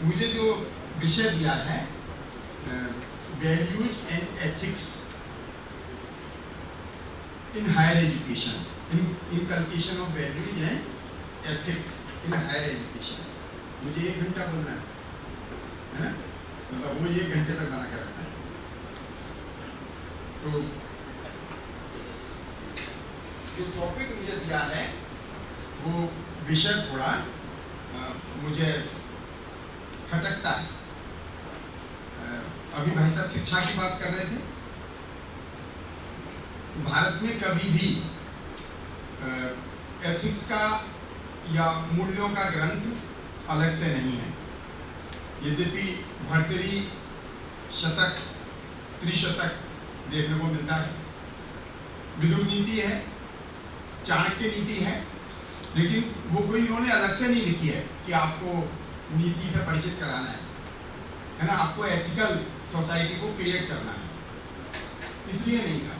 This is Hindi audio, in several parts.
मुझे जो विषय दिया है values and ethics in higher education, inculcation of values and ethics in higher education, मुझे 1 घंटा बोलना है ना, मतलब वो 1 घंटे तक बना कर रखना है। तो जो टॉपिक मुझे दिया है वो विषय थोड़ा मुझे खटकता है। अभी भाई साहब शिक्षा की बात कर रहे थे। भारत में कभी भी एथिक्स का या मूल्यों का ग्रंथ अलग से नहीं है। यद्यपि भर्तृहरि शतक, त्रिशतक देखने को मिलता है, विदुर नीति है, चाणक्य नीति है, लेकिन वो कोई उन्होंने अलग से नहीं लिखी है कि आपको नीति से परिचित कराना है ना, आपको एथिकल सोसाइटी को क्रिएट करना है, इसलिए नहीं था।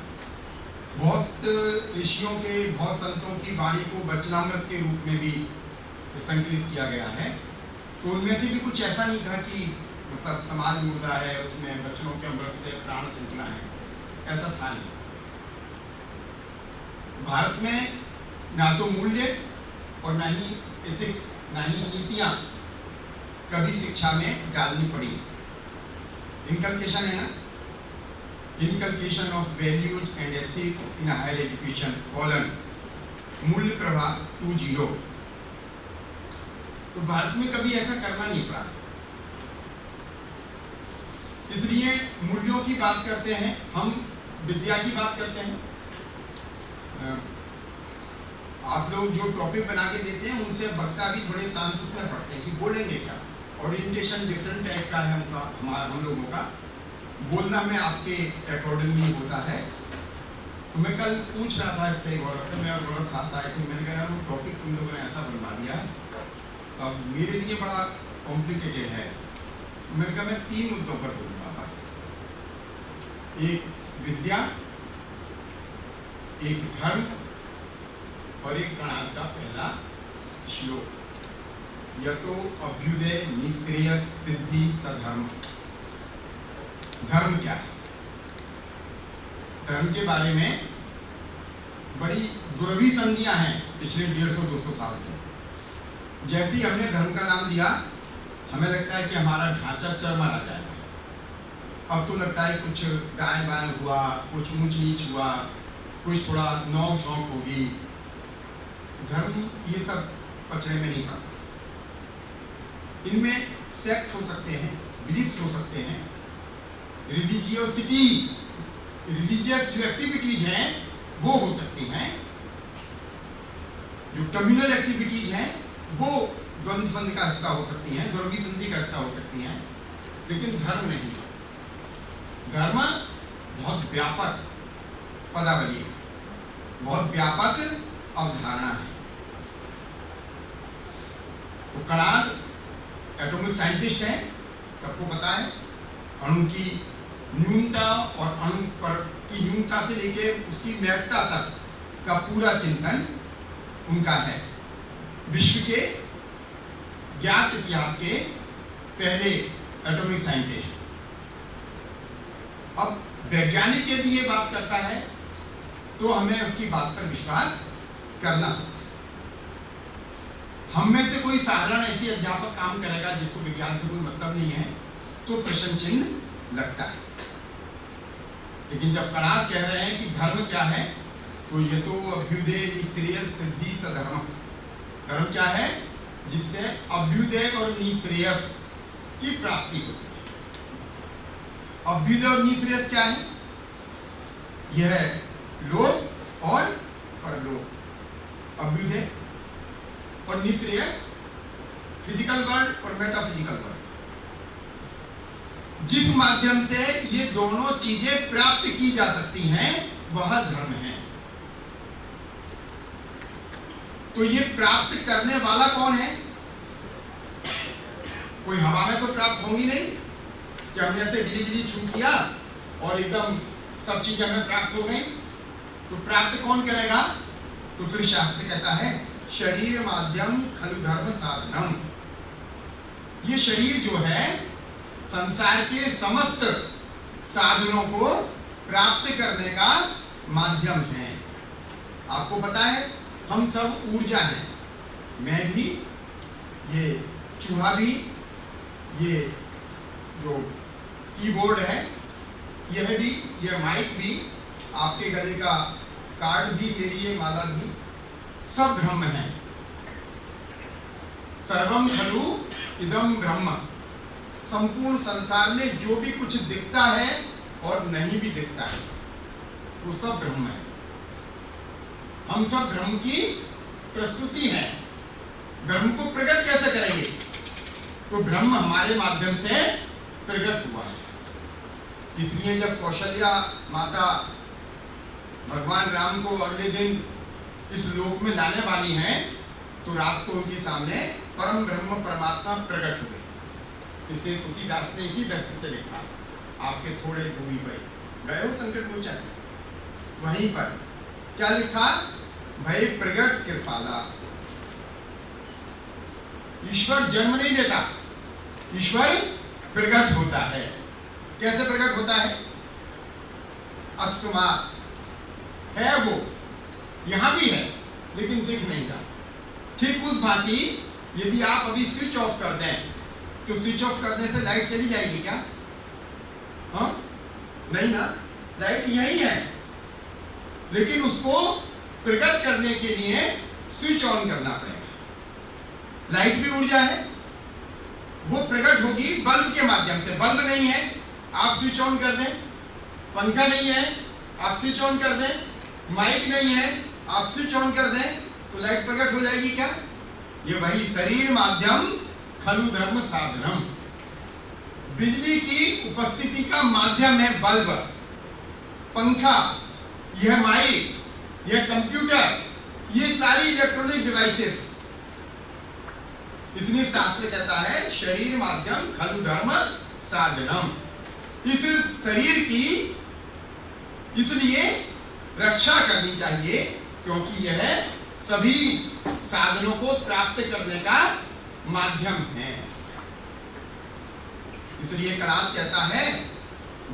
बहुत ऋषियों के, बहुत संतों की वाणी को वचनामृत के रूप में भी संकलित किया गया है। तो उनमें से भी कुछ ऐसा नहीं था कि मतलब समाज मुर्दा है, उसमें वचनों के अमृत से प्राण फूंकना है, ऐसा था नहीं। भारत में ना तो मूल्य और ना ही एथिक्स, ना ही नीतियां कभी शिक्षा में डालनी पड़ी। इनकल्केशन है ना, inculcation of values and ethics in higher education colon मूल्य प्रभाव 20। तो भारत में कभी ऐसा करना नहीं पड़ा, इसलिए मूल्यों की बात करते हैं हम, विद्या की बात करते हैं। आप लोग जो टॉपिक बना के देते हैं उनसे वक्ता भी थोड़े सांसद में पढ़ते हैं कि बोलेंगे क्या। ओरिएंटेशन डिफरेंट टाइप का है उनका, हम लोगों का बोलना में आपके अकॉर्डिंगली होता है। तो मैं कल पूछ रहा था इससे गौरव से, मैं और गौरव साथ आए थे, मैंने कहा वो टॉपिक तुम लोगों ने ऐसा बनवा दिया है, अब मेरे लिए बड़ा कॉम्प्लिकेटेड है। तो मैंने कहा मैं 3 मुद्दों पर बोलूँगा बस, एक विद्या, एक धर्म और एक कणाद का पहला श्लोक, यतो अभ्युदय निःश्रेयस सिद्धि सधर्म। धर्म क्या है? धर्म के बारे में बड़ी दुर्भी संधियां हैं पिछले 150-200 साल से। जैसे ही हमने धर्म का नाम दिया, हमें लगता है कि हमारा ढांचा चरमरा आ जाएगा। अब तो लगता है कुछ दाएं बाएं हुआ, कुछ ऊंच नीच हुआ, कुछ थोड़ा नोक झोंक होगी। धर्म ये सब पचड़े में नहीं पड़ता। इनमें सेक्ट हो सकते हैं, बिलीफ्स हो सकते हैं, रिलीजियोसिटी, रिलीजियस जो एक्टिविटीज हैं वो हो सकती हैं, जो कम्युनल एक्टिविटीज हैं वो द्वंद्व संधि का हिस्सा हो सकती हैं, द्रव्य संधि का हिस्सा हो सकती हैं, लेकिन धर्म नहीं। धर्म बहुत व्यापक पदावली है, बहुत व्यापक अवधारणा है। तो कणाद एटॉमिक साइंटिस्ट है, सबको पता है। अणु की न्यूनता और अणु पर की न्यूनता से लेके उसकी महत्ता तक का पूरा चिंतन उनका है। विश्व के ज्ञात इतिहास के पहले एटॉमिक साइंटिस्ट। अब वैज्ञानिक यदि ये बात करता है तो हमें उसकी बात पर विश्वास करना होता है। हम में से कोई साधारण ऐसी अध्यापक काम करेगा जिसको विज्ञान से कोई मतलब नहीं है तो प्रश्न चिन्ह लगता है। लेकिन जब कणाद कह रहे हैं कि धर्म क्या है, तो ये तो अभ्युदय निःश्रेयस सिद्धि सधर्म। धर्म क्या है? जिससे अभ्युदय और निःश्रेयस की प्राप्ति होती है। अभ्युदय और निःश्रेयस क्या है? यह है लोक और परलोक। अभ्युदय और निःश्रेयस फिजिकल वर्ल्ड और मेटाफिजिकल वर्ल्ड, जिस माध्यम से ये दोनों चीजें प्राप्त की जा सकती हैं वह धर्म है। तो ये प्राप्त करने वाला कौन है? कोई हवा में तो प्राप्त होंगी नहीं कि हमने ऐसे गिली छू किया और एकदम सब चीजें हमें प्राप्त हो गई। तो प्राप्त कौन करेगा? तो फिर शास्त्र कहता है शरीर माध्यम खलु धर्म साधनम। ये शरीर जो है संसार के समस्त साधनों को प्राप्त करने का माध्यम है। आपको पता है हम सब ऊर्जा हैं, मैं भी, ये चूहा भी, ये जो कीबोर्ड है यह भी, यह माइक भी, आपके गले का कार्ड भी, मेरी ये माला भी, सब ब्रह्म है। सर्वम खलु इदम ब्रह्म। संपूर्ण संसार में जो भी कुछ दिखता है और नहीं भी दिखता है वो सब ब्रह्म है। हम सब ब्रह्म की प्रस्तुति है। ब्रह्म को प्रकट कैसे करेंगे? तो ब्रह्म हमारे माध्यम से प्रकट हुआ है। इसलिए जब कौशल्या माता भगवान राम को अगले दिन इस लोक में लाने वाली हैं, तो रात को उनके सामने परम ब्रह्म परमात्मा प्रकट हुए। इसलिए तुलसीदास ने इसी दृष्टि से लिखा, आपके थोड़े दूरी पर गए हो संकट मोचन, वहीं पर क्या लिखा? भय प्रगट कृपाला। ईश्वर जन्म नहीं लेता, ईश्वर प्रकट होता है। कैसे प्रकट होता है? अकस्मात है वो, यहां भी है लेकिन दिख नहीं रहा। ठीक उस भांति यदि आप अभी स्विच ऑफ कर दें तो स्विच ऑफ करने से लाइट चली जाएगी क्या? हाँ, नहीं ना, लाइट यही है, लेकिन उसको प्रकट करने के लिए स्विच ऑन करना पड़ेगा। लाइट भी ऊर्जा है, वो प्रकट होगी बल्ब के माध्यम से। बल्ब नहीं है, आप स्विच ऑन कर दें। पंखा नहीं है, आप स्विच ऑन कर दें। माइक नहीं है, आप स्विच ऑन कर दें तो लाइट प्रकट हो जाएगी क्या? ये वही शरीर माध्यम खलु धर्म साधनम। बिजली की उपस्थिति का माध्यम है बल्ब, पंखा, यह माइक, यह कंप्यूटर, ये सारी इलेक्ट्रॉनिक डिवाइसेस। इसलिए शास्त्र कहता है शरीर माध्यम खलु धर्म साधनम। इस शरीर की इसलिए रक्षा करनी चाहिए क्योंकि यह सभी साधनों को प्राप्त करने का माध्यम है। इसलिए कणाद कहता है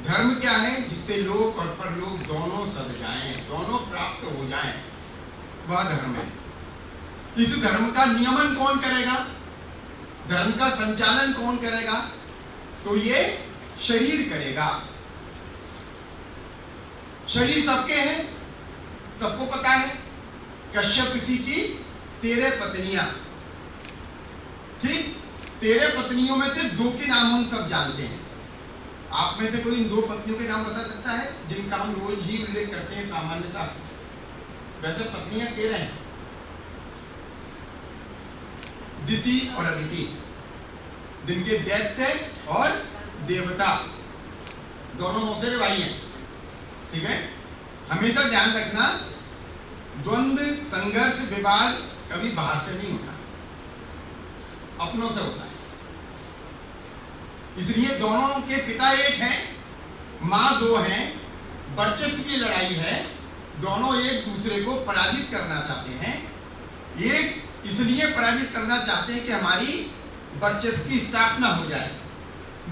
धर्म क्या है? जिससे लोक और परलोक दोनों सद जाएं, दोनों प्राप्त हो जाएं, वह धर्म है। इस धर्म का नियमन कौन करेगा? धर्म का संचालन कौन करेगा? तो ये शरीर करेगा। शरीर सबके हैं, सबको पता है। कश्यप ऋषि की 13 पत्नियां, ठीक, 13 पत्नियों में से 2 के नाम हम सब जानते हैं। आप में से कोई इन 2 पत्नियों के नाम बता सकता है जिनका हम रोज ही उल्लेख करते हैं सामान्यता? वैसे पत्नियां 13 हैं, दिति और अदिति, जिनके दैत्य और देवता दोनों मौसेरे भाई हैं। ठीक है, हमेशा ध्यान रखना, द्वंद्व, संघर्ष, विवाद कभी बाहर से नहीं होता, अपनों से होता है। इसलिए दोनों के पिता एक हैं, मां 2 हैं, वर्चस्व की लड़ाई है, दोनों एक दूसरे को पराजित करना चाहते हैं। एक इसलिए पराजित करना चाहते हैं कि हमारी वर्चस्व की स्थापना हो जाए,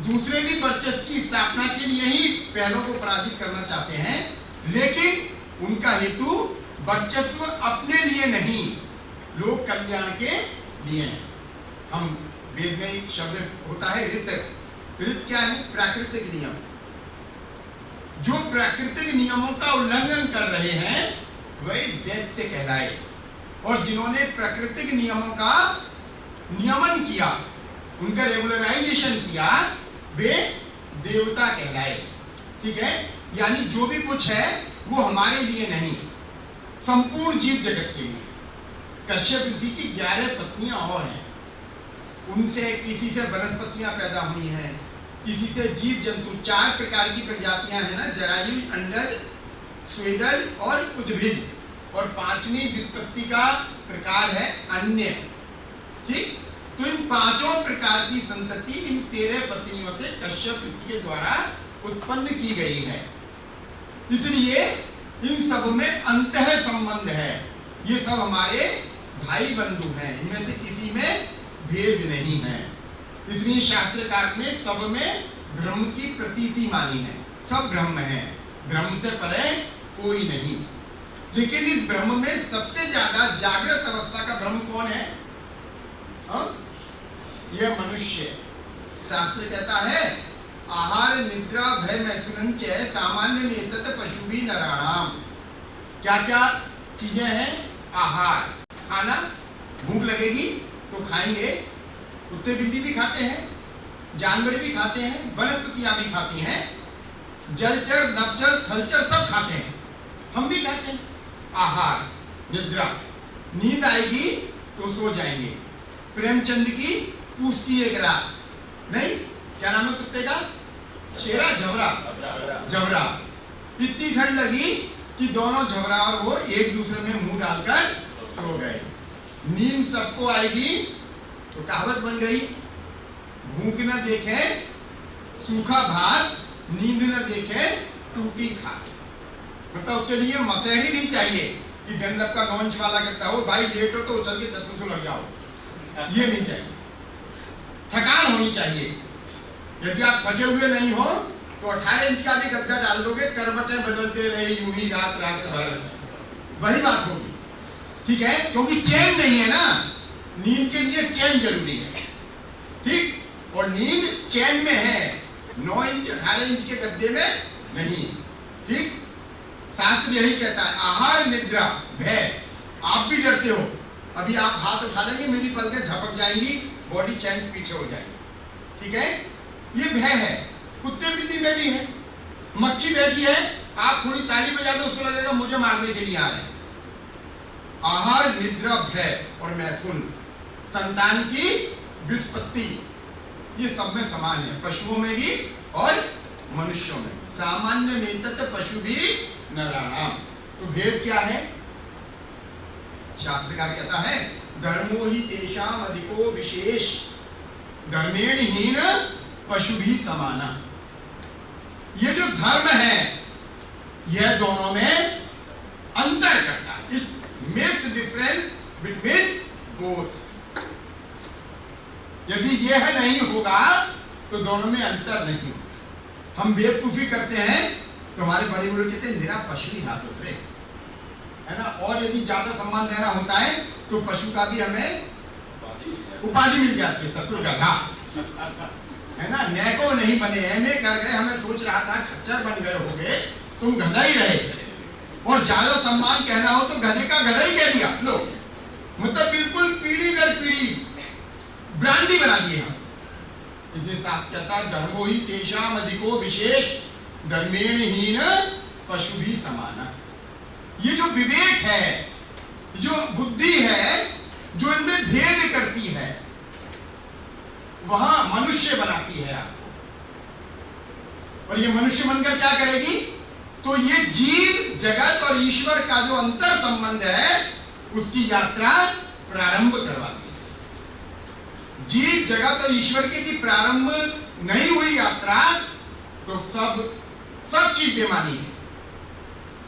दूसरे भी वर्चस्व की स्थापना के लिए ही पहलों को पराजित करना चाहते हैं, लेकिन उनका हेतु वर्चस्व अपने लिए नहीं, लोक कल्याण के लिए है। हम वेद में एक शब्द होता है ऋत। ऋत क्या है? प्राकृतिक नियम। जो प्राकृतिक नियमों का उल्लंघन कर रहे हैं वही दैत्य कहलाए, और जिन्होंने प्राकृतिक नियमों का नियमन किया, उनका रेगुलराइजेशन किया, वे देवता कहलाए। ठीक है, यानी जो भी कुछ है वो हमारे लिए नहीं, संपूर्ण जीव जगत के लिए। कश्यप ऋषि की 11 पत्नियां और हैं, उनसे किसी से वनस्पतियां पैदा हुई हैं, किसी से जीव जंतु, 4 प्रकार की प्रजातियां हैं ना, जरायु, अंडज, स्वेदज और उद्भिद, और 5वीं विपत्ति का प्रकार है अन्य। ठीक, तो इन 5 प्रकार की संतति इन 13 पत्नियों से कश्यप ऋषि के द्वारा उत्पन्न की गई है। इसलिए इन सब में अंतः संबंध है, ये सब हमारे भाई बंधु हैं, इनमें से किसी में भेद नहीं है। इसलिए शास्त्रकार ने सब में ब्रह्म की प्रतीति मानी है। सब ब्रह्म है, ब्रह्म से परे कोई नहीं। लेकिन इस ब्रह्म में सबसे ज्यादा जागृत अवस्था का ब्रह्म कौन है? यह मनुष्य। शास्त्र कहता है आहार निद्रा भय मैथुन सामान्य में तत् पशु भी नराणाम। क्या क्या चीजें हैं? आहार, खाना, भूख लगेगी तो खाएंगे। कुत्ते बिल्ली भी खाते हैं, जानवर भी खाते हैं, वनस्पतियां भी खाती हैं, जलचर नभचर थलचर सब खाते हैं, हम भी खाते हैं। आहार, निद्रा, नींद आएगी तो सो जाएंगे। प्रेमचंद की पूछती एक रात, नहीं क्या नाम है कुत्ते का? शेरा, झबरा, जबरा। इतनी ठंड लगी कि दोनों झबरा और वो एक दूसरे में मुंह डालकर सो गए। नींद सबको आएगी तो कहावत बन गई, भूख न देखे सूखा भात, नींद न देखे टूटी खाट। मतलब उसके लिए मसहरी नहीं चाहिए कि डंडक का नौंच वाला करता हो, भाई लेट हो तो उछल के चतुर्थ लग जाओ, ये नहीं चाहिए। थकान होनी चाहिए। यदि आप थके हुए नहीं हो तो 18 इंच का भी गद्दा डाल दोगे, करवटें बदलते रहे यूं ही रात रात भर, वही बात होगी। ठीक है, क्योंकि चैन नहीं है ना। नींद के लिए चैन जरूरी है, ठीक? और नींद चैन में है, 9 इंच 18 इंच के गद्दे में नहीं, ठीक? शास्त्र यही कहता है आहार निद्रा भय। आप भी डरते हो, अभी आप हाथ उठा लेंगे मेरी पलकें झपक जाएंगी, बॉडी चेंज पीछे हो जाएगी, ठीक है? ये भय है। कुत्ते बिल्ली में भी है। मक्खी बैठी है, आप थोड़ी ताली बजा दो उसको लगेगा मुझे मारने के लिए आ रहे हैं। आहार निद्रा भय और मैथुन, संतान की व्युत्पत्ति, ये सब में समान है, पशुओं में भी और मनुष्यों में। सामान्य में तत् पशु भी नराणाम। तो भेद क्या है? शास्त्रकार कहता है धर्मो ही तेषाम अधिको विशेष, धर्मेण हीन पशु भी समाना। ये जो धर्म है यह दोनों में अंतर करता है। It makes difference between both. यदि यह नहीं होगा तो दोनों में अंतर नहीं होगा। हम बेवकूफी करते हैं तो हमारे बड़े बूढ़े कहते हैं मेरा पशु ही था ससुरे, है ना। और यदि ज्यादा सम्मान देना होता है तो पशु का भी हमें उपाधि मिल जाती है, ससुर गधा, है ना। नैको नहीं बने, एमए कर गए, हमें सोच रहा था खच्चर बन गए होगे, तुम गधा ही रहे। और ज्यादा सम्मान कहना हो तो गधे का गधा ही कह दिया लो। मतलब बिल्कुल पीढ़ी दर पीढ़ी ब्रांडी बना दिए हम। इसलिए शास्त्र कहता है धर्मो ही तेषाम अधिको विशेष, धर्मेण हीन पशु भी समाना। ये जो विवेक है, जो बुद्धि है, जो इनमें भेद करती है, वहां मनुष्य बनाती है आपको। और ये मनुष्य बनकर क्या करेगी? तो ये जीव जगत और ईश्वर का जो अंतर संबंध है उसकी यात्रा प्रारंभ करवाती है। जीव जगत और ईश्वर की प्रारंभ नहीं हुई यात्रा तो सब चीज बेमानी है।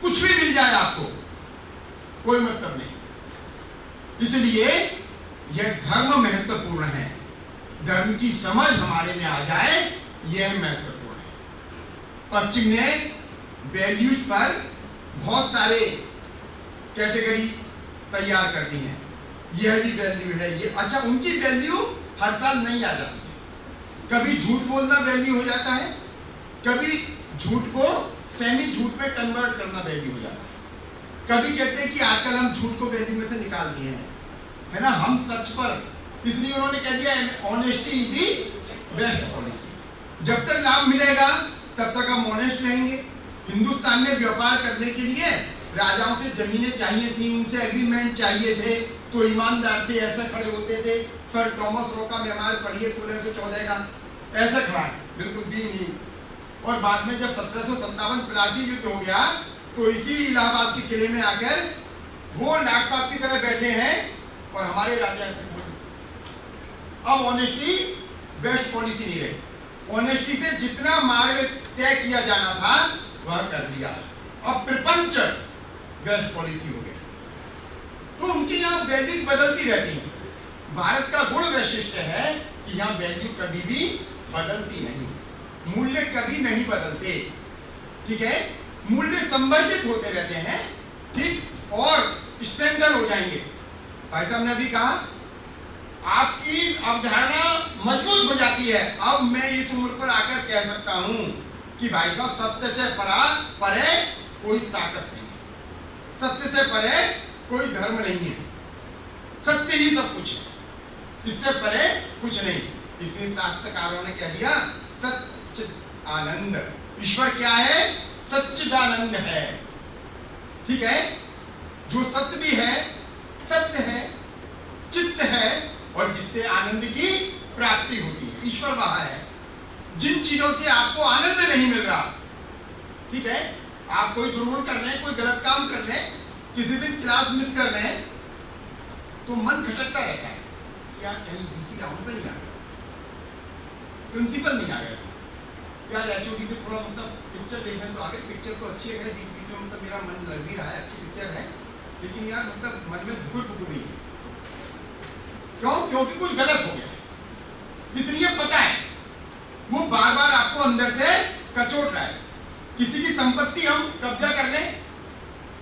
कुछ भी मिल जाए आपको कोई मतलब नहीं। इसलिए यह धर्म महत्वपूर्ण है। धर्म की समझ हमारे में आ जाए यह महत्वपूर्ण है। पश्चिम ने वैल्यूज पर बहुत सारे कैटेगरी तैयार कर दी हैं। यह भी वैल्यू है, ये अच्छा, उनकी वैल्यू हर साल नहीं आ जाती है। कभी झूठ बोलना वैल्यू हो जाता है, कभी झूठ को सेमी झूठ में कन्वर्ट करना वैल्यू हो जाता है। कभी कहते हैं कि आजकल हम झूठ को वैल्यू में से निकाल दिए हैं, है ना, हम सच पर, इसलिए उन्होंने कह दिया honesty is the best policy. जब तक लाभ मिलेगा तब तक हम ऑनेस्ट रहेंगे। हिंदुस्तान में व्यापार करने के लिए राजाओं से जमीनें चाहिए थी, उनसे एग्रीमेंट चाहिए थे, तो ईमानदार थे, ऐसे खड़े होते थे। सर थॉमस रो का मेमोर पढ़िए 1614 का, ऐसे खड़ा है, बिल्कुल दीनहीन। और बाद में जब 1757 प्लासी युद्ध हो गया तो इसी इलाहाबाद के किले में आकर वो डॉक्टर साहब की तरह बैठे हैं और हमारे राजा ऐसे। अब ऑनेस्टी बेस्ट पॉलिसी नहीं रही। ऑनेस्टी से जितना मार्ग तय किया जाना था वह कर लिया। अब प्रपंच बेस्ट पॉलिसी हो गया। तो उनकी यहाँ वैल्यू बदलती रहती है। भारत का गुण वैशिष्ट है कि कि यहाँ वैल्यू कभी भी बदलती नहीं, मूल्य कभी नहीं बदलते, ठीक है। मूल्य संवर्धित होते रहते हैं, ठीक, और स्टैंडर्ड हो जाएंगे। भाई साहब ने अभी कहा आपकी अवधारणा मजबूत हो जाती है। अब मैं इस उम्र पर आकर कह सकता हूं कि भाई साहब सत्य से परे कोई ताकत नहीं है, सत्य से परे कोई धर्म नहीं है, सत्य ही सब कुछ है, इससे परे कुछ नहीं। इसलिए शास्त्रकारों ने कह दिया सच्चिद आनंद। ईश्वर क्या है? सच्चिदानंद है, ठीक है। जो सत्य भी है, सत्य है, चित्त है, और जिससे आनंद की प्राप्ति होती है, ईश्वर वहां है। जिन चीजों से आपको आनंद नहीं मिल रहा, ठीक है, आप कोई दुर्गुण कर रहे हैं, कोई गलत काम कर रहे हैं, किसी दिन क्लास मिस कर रहे हैं, तो मन खटकता रहता है कि यार कहीं बीसी राउंड पर नहीं आ गया, प्रिंसिपल नहीं आ गया, यार एचओडी से थोड़ा मतलब पिक्चर देखने तो आगे, पिक्चर तो अच्छी है, बीच बीच में मतलब मेरा मन लग भी रहा है, अच्छी पिक्चर है, लेकिन यार मतलब मन में धुकुर पुकुर है। क्यों? क्योंकि कुछ गलत हो गया। इसलिए पता है वो बार बार आपको अंदर से कचोट रहा है। किसी की संपत्ति हम कब्जा कर लें,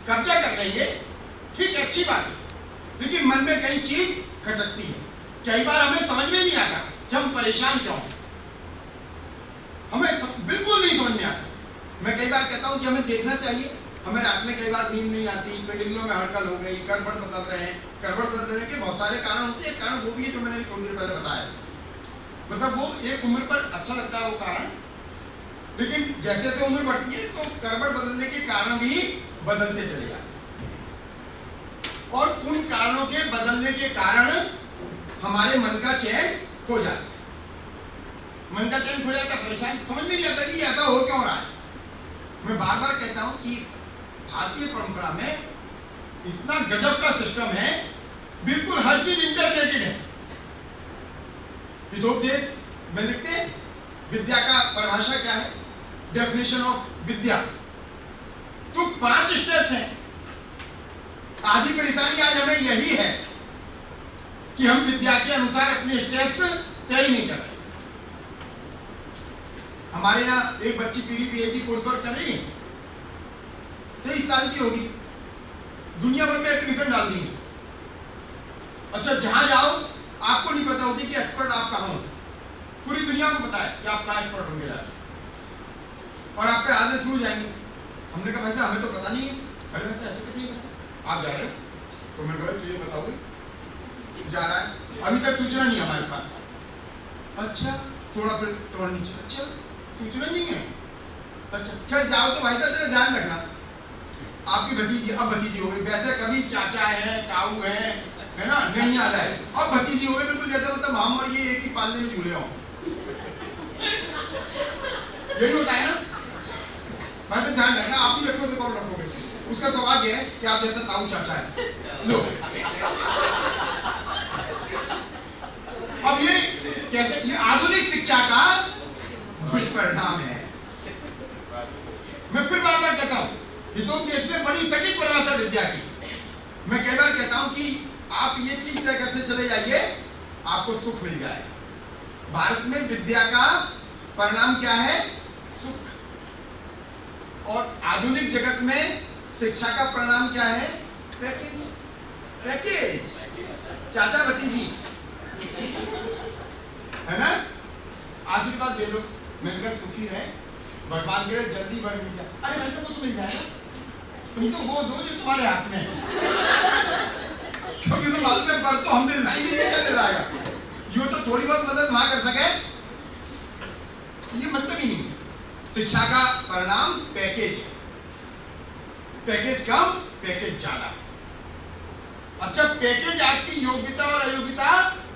कब्जा कर लेंगे, ठीक है, अच्छी बात है, लेकिन मन में कई चीज खटकती है। कई बार हमें समझ में नहीं आता कि हम परेशान क्यों हैं, हमें बिल्कुल नहीं समझ में आता। मैं कई बार कहता हूं कि हमें देखना चाहिए, हमें रात में कई बार नींद नहीं आती, पेडिलियों में हड़कल हो गई, गड़बड़ बदल रहे हैं। गड़बड़ बदलने के बहुत सारे कारण होते हैं। कारण वो भी है जो मैंने थोड़ी देर पहले बताया, मतलब वो एक उम्र पर अच्छा लगता है वो कारण, लेकिन जैसे जैसे उम्र बढ़ती है तो गड़बड़ बदलने के कारण भी बदलते चले जाते हैं, और उन कारणों के बदलने के कारण हमारे मन का चैन खो जाता है। मन का चैन खो जाता है, परेशान, समझ में नहीं आता कि ऐसा हो क्यों रहा है। मैं बार बार कहता हूं कि भारतीय परंपरा में इतना गजब का सिस्टम है, बिल्कुल हर चीज इंटररिलेटेड है। हितोपदेश में लिखते हैं विद्या का परिभाषा क्या है, डेफिनेशन ऑफ विद्या, तो 5 स्टेप्स हैं। आधी परेशानी आज हमें यही है कि हम विद्या के अनुसार अपने स्टेप्स तय नहीं कर रहे। हमारे यहाँ एक बच्ची पीएचडी कोर्स वर्क कर रही है, 23 साल की होगी, दुनिया भर में एप्लीकेशन डाल दी है। अच्छा, जहां जाओ आपको नहीं पता होती कि एक्सपर्ट आप कहां हो, पूरी दुनिया को पता है कि आप कहां एक्सपर्ट होंगे, और आप पे आदत शुरू हो जाएंगे। हमने कहा भाई साहब हमें तो पता नहीं है। अरे मैं ऐसे कैसे नहीं पता, आप जा रहे हो? तो मैंने कहा तुझे बताओगे, जा रहा है, अभी तक सूचना नहीं हमारे पास। अच्छा, थोड़ा फिर और नीचे, अच्छा सूचना नहीं है, अच्छा खैर जाओ तो भाई साहब जरा ध्यान रखना, आपकी भतीजी अब भतीजी हो गई, वैसे कभी चाचा है, ताऊ है ना, नहीं आता है, अब भतीजी हो गई, बिल्कुल जैसे मतलब हम और ये एक ही पालने में झूले हों। यही होता है ना, वैसे ध्यान रखना, आप ही रखो तो कौन रखोगे, उसका सौभाग्य है कि आप जैसा ताऊ चाचा है। लो अब ये कैसे, ये आधुनिक शिक्षा का दुष्परिणाम है। मैं फिर बार बार कहता हूं, हितोपदेश में बड़ी सटीक परिभाषा विद्या की। मैं कई बार कहता हूं कि आप ये चीज तय करते चले जाइए, आपको सुख मिल जाएगा। भारत में विद्या का परिणाम क्या है? सुख। और आधुनिक जगत में शिक्षा का परिणाम क्या है? पैकेज। पैकेज, चाचा भतीजी, है ना, आशीर्वाद दे लो, मिलकर सुखी रहे, भगवान करे जल्दी बढ़ मिल जाए। अरे वैसे तो मिल जाएगा, तुम तो वो दो जो तुम्हारे हाथ में है, क्योंकि तो मालूम है पर तो हम दिल नहीं चले जाएगा, यो तो थोड़ी बहुत मदद वहां कर सके, ये मतलब ही नहीं है। शिक्षा का परिणाम पैकेज है, पैकेज कम, पैकेज ज्यादा। अच्छा, पैकेज आपकी योग्यता और अयोग्यता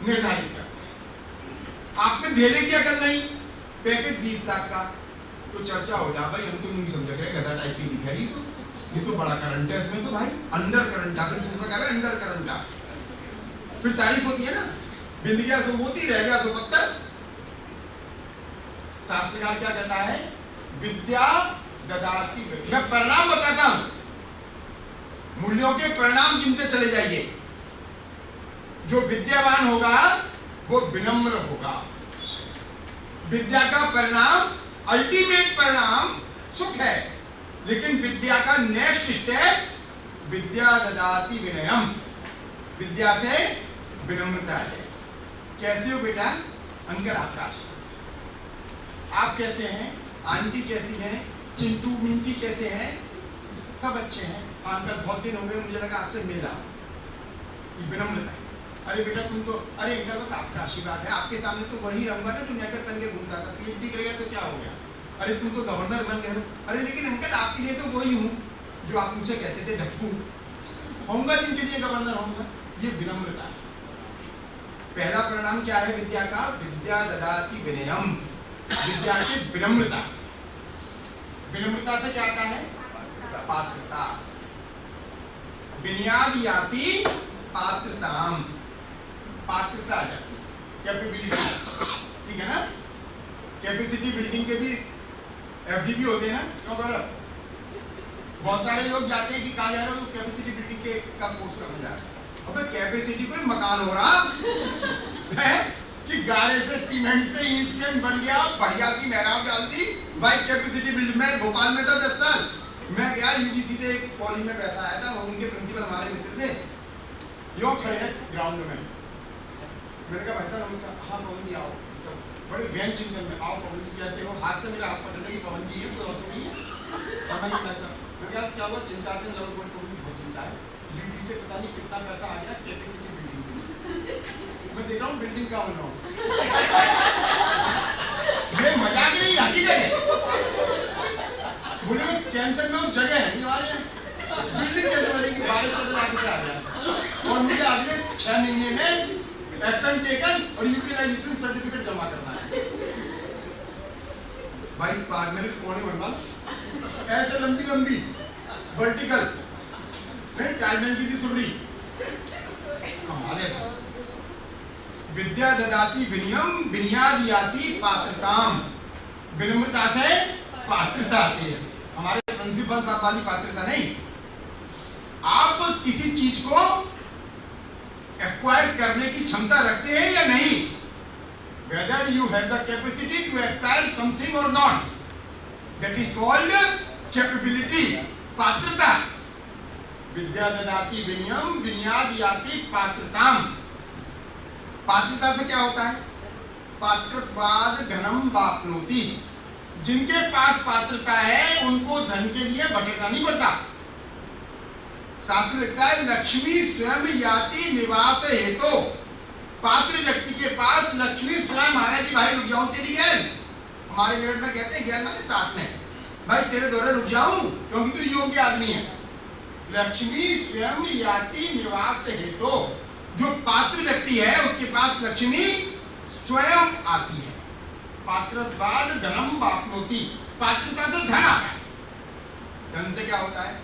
निर्धारित करता है। आप में धेले की अकल नहीं, पैकेज 20 लाख का, तो चर्चा हो जा, भाई हम तो नहीं समझ रहे, गधा टाइप की दिखाई, तो ये तो बड़ा करंट है, इसमें तो भाई अंडर करंट आ, फिर दूसरा क्या है अंडर करंट आ, फिर तारीफ होती है ना, बिंद गया तो मोती, रह गया तो पत्थर। शास्त्रकार क्या कहता है? विद्या ददाति। मैं परिणाम बताता हूं, मूल्यों के परिणाम गिनते चले जाइए। जो विद्यावान होगा वो विनम्र होगा। विद्या का परिणाम, अल्टीमेट परिणाम सुख है, लेकिन विद्या का नेक्स्ट स्टेप विद्या ददाति विनयम, विद्या से विनम्रता है। कैसे हो बेटा? अंकल आकाश, आप कैसे हैं? आंटी कैसी हैं? चिंटू मिंटी कैसे हैं? सब अच्छे हैं अंकल, बहुत दिन हो गए, मुझे लगा आपसे मिला। ये विनम्रता है। अरे बेटा तुम तो, अरे अंकल बस आपका आशीर्वाद है, आपके सामने तो वही रहूंगा ना जो नेकर पहन के घूमता था, पीएचडी करेगा तो क्या हो गया? अरे तुम तो गवर्नर बन गए हो। अरे लेकिन अंकल आपके लिए तो वही हूँ जो आप मुझे कहते थे ढक्कू, होऊंगा जिनके लिए गवर्नर होऊंगा। ये विनम्रता है। पहला परिणाम क्या है विद्या का? विद्या ददाति विनयम, विद्या से विनम्रता। विनम्रता से क्या आता है? पात्रता। विनयाद याति पात्रताम, पात्रता आ जाती है, कैपेबिलिटी। ठीक है ना? कैपेसिटी बिल्डिंग के भी एफडीबी होते हैं ना, क्यों करो? बहुत सारे लोग जाते हैं कि कहाँ जा रहे हो? कैपेसिटी बिल्डिंग के का कोर्स करने जा रहे हैं। अबे कैपेसिटी कोई मकान हो रहा है कि गारे से सीमेंट से ईंट से बन गया, बढ़िया सी मेहराब डाल दी भाई, कैपेसिटी बिल्ड में। भोपाल में था 10 साल, मैं गया यूजीसी से, एक कॉलेज में पैसा आया था, उनके प्रिंसिपल हमारे मित्र थे, यो खड़े हैं ग्राउंड में। मैंने कहा भाई साहब, हाँ पवन जी आओ, तो बड़े गहन चिंतन में, आओ पवन जी कैसे हो? हाथ से मेरा हाथ पकड़ लेगी, पवन जी है, कोई और तो नहीं है। और मैंने कहा क्या हुआ? चिंता से लोग बहुत चिंता है, यूजी से पता नहीं कितना पैसा आ गया कैपेसिटी बिल्डिंग से। मैं देख रहा हूँ बिल्डिंग का बन रहा हूँ, ये मजाक नहीं, हकीकत है। बोले मैं कैंसर में जगह है नहीं हमारे, बिल्डिंग कैसे बनेगी? 12 लाख रुपया आ गया और मुझे अगले 6 महीने में एक्शन टेकन और यूटिलाइजेशन सर्टिफिकेट जमा करना है। भाई पार मेरे कोने बनवा ऐसे लंबी लंबी वर्टिकल नहीं, चाइल्ड की थी सुबड़ी। कमाल है। विद्या ददाति विनयम, विनयाद याति पात्रताम, विनम्रता से पात्रता आती है। हमारे प्रिंसिपल साहब वाली पात्रता नहीं। आप किसी चीज को एक्वायर करने की क्षमता रखते हैं या नहीं, whether you have the capacity to acquire something और not, that is called capability, पात्रता। विद्या ददाति विनयम, विनयाद याति पात्रताम। पात्रता से क्या होता है? पात्रत्वाद धनम वाप्नोति, जिनके पास पात्रता है उनको धन के लिए भटकना नहीं पड़ता। शास्त्र लिखता है लक्ष्मी स्वयं याति निवास हेतु, पात्र व्यक्ति के पास लक्ष्मी स्वयं आए कि भाई रुक जाऊं तेरी गैल। हमारे मेरठ में कहते हैं गैल माने साथ में, भाई तेरे द्वारा रुक जाऊं क्योंकि तू योग्य आदमी है। लक्ष्मी स्वयं याति निवास हेतु, जो पात्र व्यक्ति है उसके पास लक्ष्मी स्वयं आती है। पात्रत्वाद धनम वाप्नोति, पात्रता से धन आता है। धन से क्या होता है?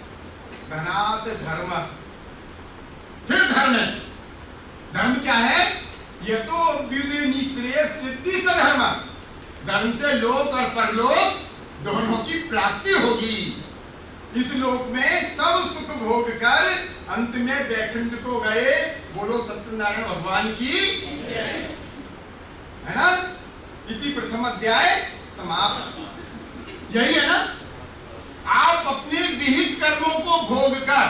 धनात् धर्म, फिर धर्म है। धर्म क्या है? ये तो निःश्रेय सिद्धि से धर्म, धर्म से लोक और परलोक दोनों की प्राप्ति होगी। इस लोक में सब सुख भोग कर अंत में वैकुंठ को गए। बोलो सत्यनारायण भगवान की, है ना? इति प्रथम अध्याय समाप्त। यही है ना? आप अपने विहित कर्मों को भोग कर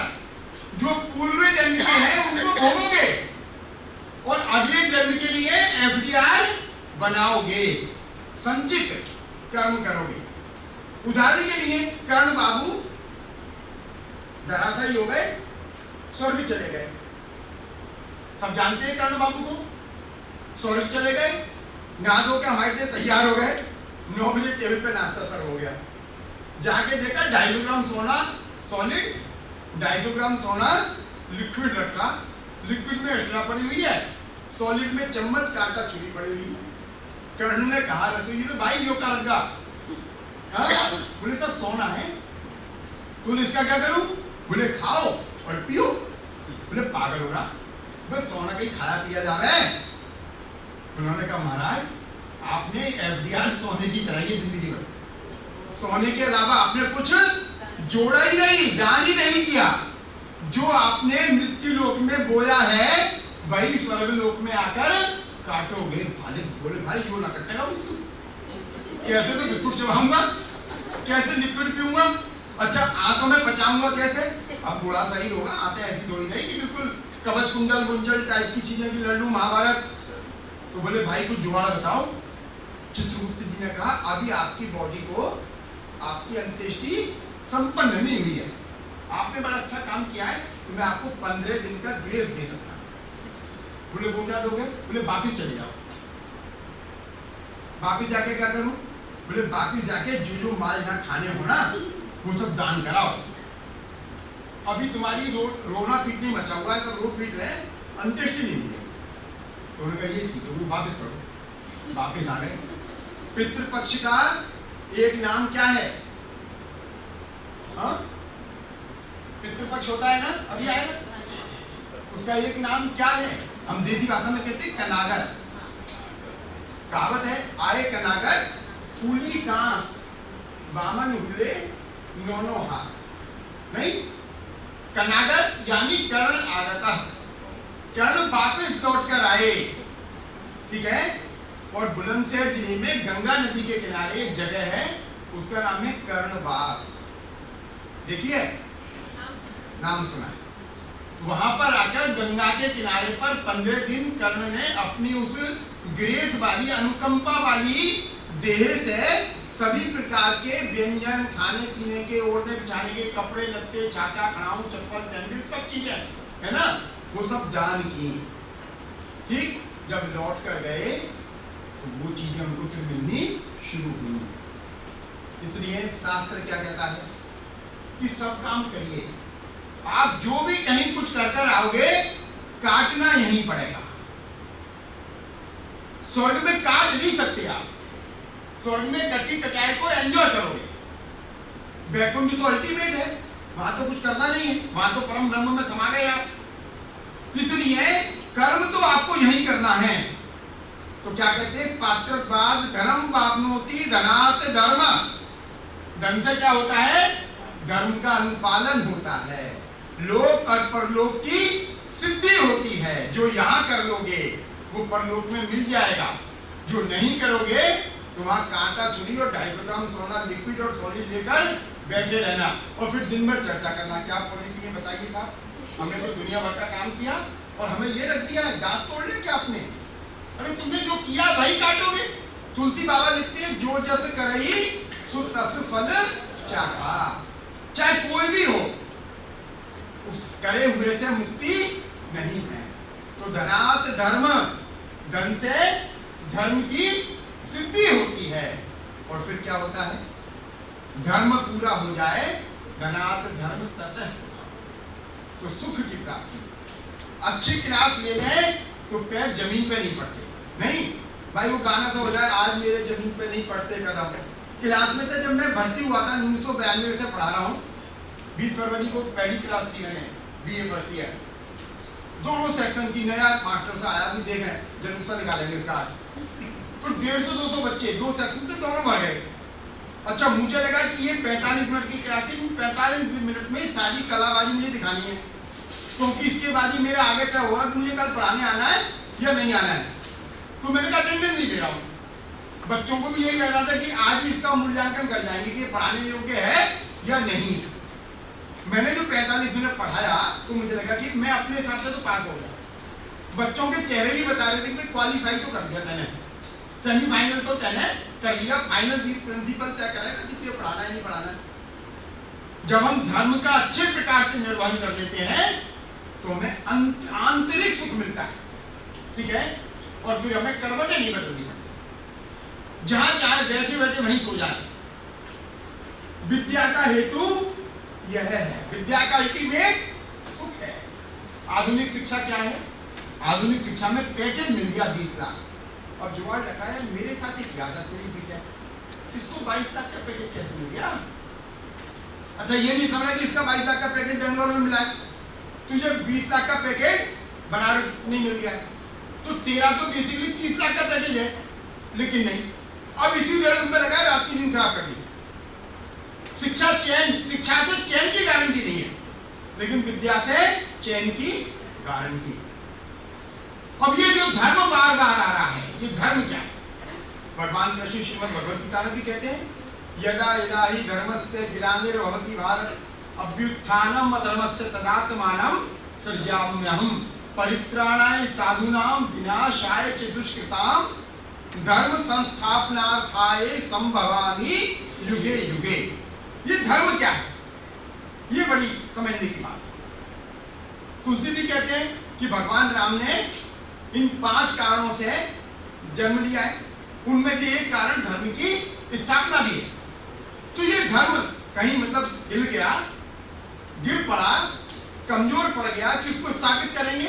जो पूर्व जन्म के हैं उनको भोगोगे और अगले जन्म के लिए एफडीआर बनाओगे, संचित कर्म करोगे। उदाहरण के लिए कर्ण बाबू धराशायी हो गए, स्वर्ग चले गए। सब जानते हैं कर्ण बाबू को, स्वर्ग चले गए, नहा धो के हमारे लिए तैयार हो गए। 9 बजे टेबल पे नाश्ता सर्व हो गया। जाके देखा 250 ग्राम सोना सॉलिड, 250 ग्राम सोना लिक्विड रखा, लिक्विड में एक्स्ट्रा पड़ी हुई है, सॉलिड में चम्मच कांटा छुरी पड़ी हुई है। कर्ण ने कहा रसोई तो भाई यो का रखा, बोले सब सोना है, तो इसका क्या करूं? बोले खाओ और पियो। बोले पागल हो रहा, बस सोना कहीं खाया पिया जावे। उन्होंने कहा महाराज आपने एफडीआर सोने की कराई है जिंदगी भर, सोने के अलावा आपने कुछ जोड़ा ही नहीं, दान ही नहीं किया। जो आपने मृत्यु लोक में बोया है वही स्वर्ग लोक में आकर काटोगे भाले बोले भाई यो ना कटेगा उसको, कैसे तो बिस्कुट चबाऊंगा, कैसे लिक्विड पीऊंगा, अच्छा आंतों में पचाऊंगा कैसे। अब बूढ़ा शरीर होगा, आते ऐसी थोड़ी नहीं कि बिल्कुल कवच कुंडल गुंजल टाइप की चीजें की लड़ लूं महाभारत। तो बोले भाई कुछ जुगाड़ बताओ। चित्रगुप्त जी ने कहा अभी आपकी बॉडी को आपकी अंत्येष्टि संपन्न नहीं हुई है, आपने बड़ा अच्छा काम किया है, तो मैं आपको 15 दिन का ग्रेस दे सकता हूं। बोले वो क्या दोगे? बोले वापिस चले जाओ। वापिस जाके क्या करूं? बोले वापिस जाके जो जो माल जहां खाने हो ना वो सब दान कराओ। अभी तुम्हारी रोना पीटने मचा हुआ है, सब रो पीट रहे हैं, अंत्येष्टि नहीं हुई है। तो उन्होंने कहा ये ठीक है, वो वापिस करो। वापिस आ गए। पितृपक्ष का एक नाम क्या है? हाँ, पितृपक्ष होता है ना, अभी आएगा, उसका एक नाम क्या है? हम देसी भाषा में कहते हैं कनागर। कहावत है आए कनागर फूली डांस बामन हुले नोनो हार। नहीं, कनागर यानी कर्ण आगता, कर्ण वापस लौट कर आए, ठीक है। और बुलंदशहर जिले में गंगा नदी के किनारे एक जगह है, उसका नाम है कर्णवास। देखिए नाम सुना है। वहां पर आकर गंगा के किनारे पर 15 दिन कर्ण ने अपनी उस ग्रेस वाली अनुकंपा वाली देह से सभी प्रकार के व्यंजन, खाने पीने के, ओढ़ने बिछाने के कपड़े लत्ते, छाता, खड़ाऊ, चप्पल, सैंडल, सब चीजें है ना, वो सब दान की। ठीक, जब लौट कर गए तो वो चीजें उनको फिर मिलनी शुरू हुई। इसलिए शास्त्र क्या कहता है कि सब काम करिए, आप जो भी कहीं कुछ कर कर आओगे काटना यहीं पड़ेगा। स्वर्ग में काट नहीं सकते आप, स्वर्ग में कटी कटाई को एंजॉय करोगे। वैकुंठ तो अल्टीमेट है, वहां तो कुछ करना नहीं है, वहां तो परम ब्रह्म में समा गए आप। इसलिए कर्म तो आपको यही करना है। तो क्या कहते हैं, पात्रवाद धर्म वापनोति धनार्थ धर्म। धन से क्या होता है? धर्म का अनुपालन होता है, लोक और परलोक की सिद्धि होती है। जो यहां कर लोगे वो परलोक में मिल जाएगा, जो नहीं करोगे तो वहां कांटा छुरी और 250 ग्राम सोना लिक्विड और सॉलिड लेकर बैठे रहना और फिर दिन भर चर्चा करना। क्या पॉलिसी है बताइए साहब, हमने तो दुनिया भर का काम किया और हमें ये रख दिया है, दांत तोड़ ले क्या आपने? अरे तुमने जो किया वही काटोगे। तुलसी बाबा लिखते हैं जो जस करई सो तस फल चाखा। चाहे कोई भी हो, उस करे हुए से मुक्ति नहीं है। तो धनात् धर्म, धन से धर्म की सिद्धि होती है। और फिर क्या होता है? धर्म पूरा हो जाए, धनात् धर्म ततः तो सुख की प्राप्ति। अच्छी क्लास ले लें तो पैर जमीन पे नहीं पड़ते। नहीं भाई, वो गाना तो हो जाए आज मेरे जमीन पे नहीं पड़ते कदम। क्लास में से जब मैं भर्ती हुआ था 1992 से पढ़ा रहा हूँ, 20 फरवरी को पहली क्लास दी मैंने, बीए फर्स्ट ईयर, दोनों सेक्शन की। नया मास्टर से आया, भी देख रहे हैं जलूसा निकालेंगे इसका आज। तो 150-200 बच्चे, 2 सेक्शन से दोनों भर गए। अच्छा, मुझे लगा कि ये 45 मिनट की क्लास है, 45 मिनट में सारी कलाबाजी मुझे दिखानी है, क्योंकि इसके बाद ही मेरा आगे क्या होगा कि मुझे कल पढ़ाने आना है या नहीं आना है। तो मैंने कहा अटेंडेंस नहीं दे रहा हूँ। बच्चों को भी यही लग रहा था कि आज इसका मूल्यांकन कर जाएंगे कि पढ़ाने योग्य है या नहीं। मैंने जो 45 मिनट पढ़ाया तो मुझे लगा कि मैं अपने हिसाब से तो पास हो गया। बच्चों के चेहरे भी बता रहे थे कि क्वालिफाई तो कर दिया मैंने, सेमीफाइनल तो तैने कर लिया, फाइनल भी प्रिंसिपल तय करेगा कि तुझे पढ़ाना है नहीं पढ़ाना है। जब हम धर्म का अच्छे प्रकार से निर्वहन कर लेते हैं तो हमें आंतरिक सुख मिलता है, ठीक है। और फिर हमें करवटें नहीं बदलनी पड़ती, जहां चाहे बैठे बैठे वहीं सो जाए। विद्या का हेतु यह है, विद्या का अल्टीमेट सुख है। आधुनिक शिक्षा क्या है? आधुनिक शिक्षा में पैकेज मिल गया 20 लाख। अब जुगाड़ लग रहा है मेरे साथ एक ज्यादा तेरी बीट है, इसको 22 लाख का पैकेज कैसे मिल गया? अच्छा, ये नहीं समझा कि इसका 22 लाख का पैकेज बेंगलोर में मिला है, तुझे 20 लाख का पैकेज बनारस नहीं मिल गया, तो तेरा तो बेसिकली 30 लाख का पैकेज है। लेकिन नहीं, अब इसी तरह तुम पे लगा रात की नींद खराब कर दी। शिक्षा चैन, शिक्षा से चैन की गारंटी नहीं है, लेकिन विद्या से चैन की गारंटी है। अब ये जो धर्म बार बार आ रहा है, ये धर्म क्या है? भगवान कृष्ण श्रीमद् भगवद गीता में भी कहते हैं, यदा यदा ही धर्मस्य ग्लानिर्भवति भारत अभ्युत्थानम अधर्मस्य तदात्मानं सृजाम्यहम् परित्राणाय साधूनां विनाशाय च दुष्कृतां धर्म संस्थापनार्थाय संभवामि युगे युगे। ये धर्म क्या है? ये बड़ी समझने की बात है। तुलसी भी कहते हैं कि भगवान राम ने इन 5 कारणों से जन्म लिया है, उनमें से एक कारण धर्म की स्थापना भी है। तो ये धर्म कहीं मतलब हिल गया, गिर पड़ा, कमजोर पड़ गया कि उसको स्थापित करेंगे,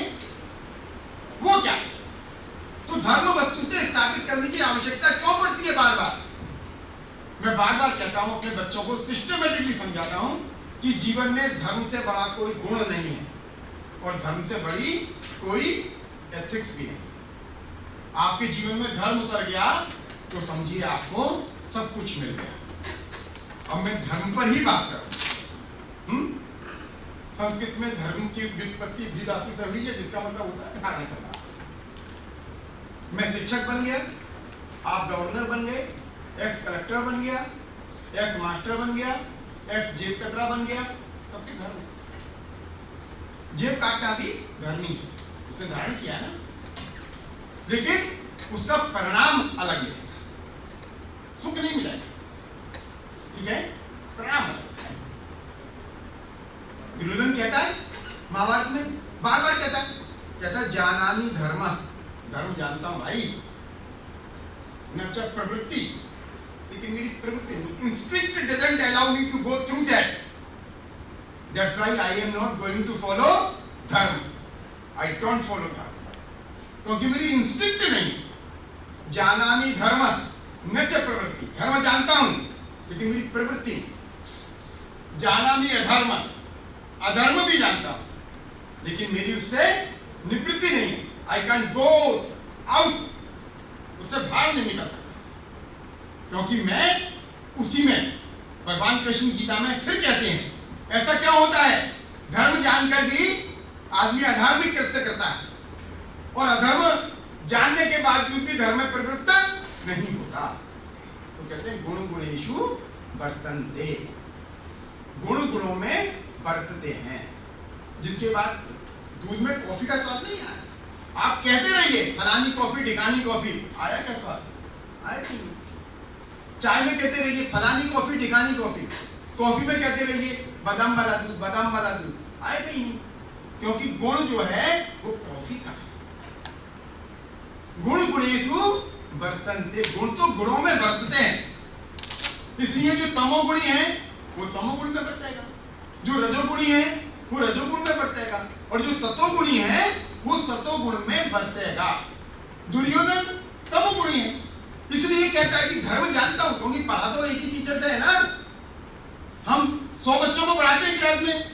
वो क्या? तो धर्म वस्तु से स्थापित करने की आवश्यकता क्यों पड़ती है बार बार? मैं बार बार कहता हूं, अपने बच्चों को सिस्टमेटिकली समझाता हूं कि जीवन में धर्म से बड़ा कोई गुण नहीं है और धर्म से बड़ी कोई एथिक्स भी नहीं। आपके जीवन में धर्म उतर गया तो समझिए आपको सब कुछ मिल गया। अब मैं धर्म पर ही बात करूं। संस्कृत में धर्म की व्युत्पत्ति धी धातु से हुई है, जिसका मतलब होता है धारण करना। मैं शिक्षक बन गया, आप गवर्नर बन गए, एक्स कलेक्टर बन गया, एक्स मास्टर बन गया, एक्स जेब कतरा बन गया, सबके धर्म। जेब काटना भी धर्मी है, उसने धारण किया है ना, लेकिन उसका परिणाम अलग मिलेगा, सुख नहीं मिलेगा। ठीक है, परिणाम अलग। दुर्योधन कहता है महाभारत में, बार बार कहता है जानामि धर्म, धर्म जानता हूं भाई, न च प्रवृत्ति, लेकिन मेरी प्रवृत्ति नहीं, instinct doesn't allow me to go through that, that's why I am not going to follow dharma, I don't follow धर्म, क्योंकि मेरी इंस्टिंक्ट नहीं। जानामि धर्म न च प्रवृत्ति, धर्म जानता हूं लेकिन मेरी प्रवृत्ति नहीं। जानामि अधर्म, अधर्म भी जानता हूं लेकिन मेरी उससे निवृत्ति नहीं। आई कैन गो आउट, उससे बाहर नहीं निकल सकता, क्योंकि मैं उसी में। भगवान कृष्ण गीता में फिर कहते हैं ऐसा क्या होता है, धर्म जानकर भी आदमी अधार्मिक कृत्य करता है और अधर्म जानने के बावजूद भी धर्म में प्रवृत्त नहीं होता। तो कहते हैं गुण गुणेषु वर्तन्ते, गुण गुणों में बरतते हैं। जिसके बाद दूध में कॉफी का स्वाद नहीं आया, आप कहते रहिए फलानी कॉफी ढिकानी कॉफी, आया क्या स्वाद? आया कि नहीं? चाय में कहते रहिए फलानी कॉफी ढिकानी कॉफी, कॉफी में कहते रहिए बादाम वाला दूध, बादाम वाला दूध, आया कि नहीं? क्योंकि गुण जो है वो कॉफी का है। गुण गुणेषु वर्तन्ते, गुण तो गुणों में बरतते हैं, इसलिए जो तमोगुणी है वो तमोगुण में बरतेगा, जो रजोगुणी है वो रजोगुण में बरतेगा, और जो सतोगुणी है वो सतोगुण में बरतेगा। दुर्योधन तमोगुणी है, इसलिए कहता है कि धर्म जानता हूं, क्योंकि पढ़ा तो एक ही टीचर से है ना। हम 100 बच्चों को पढ़ाते हैं क्लास में,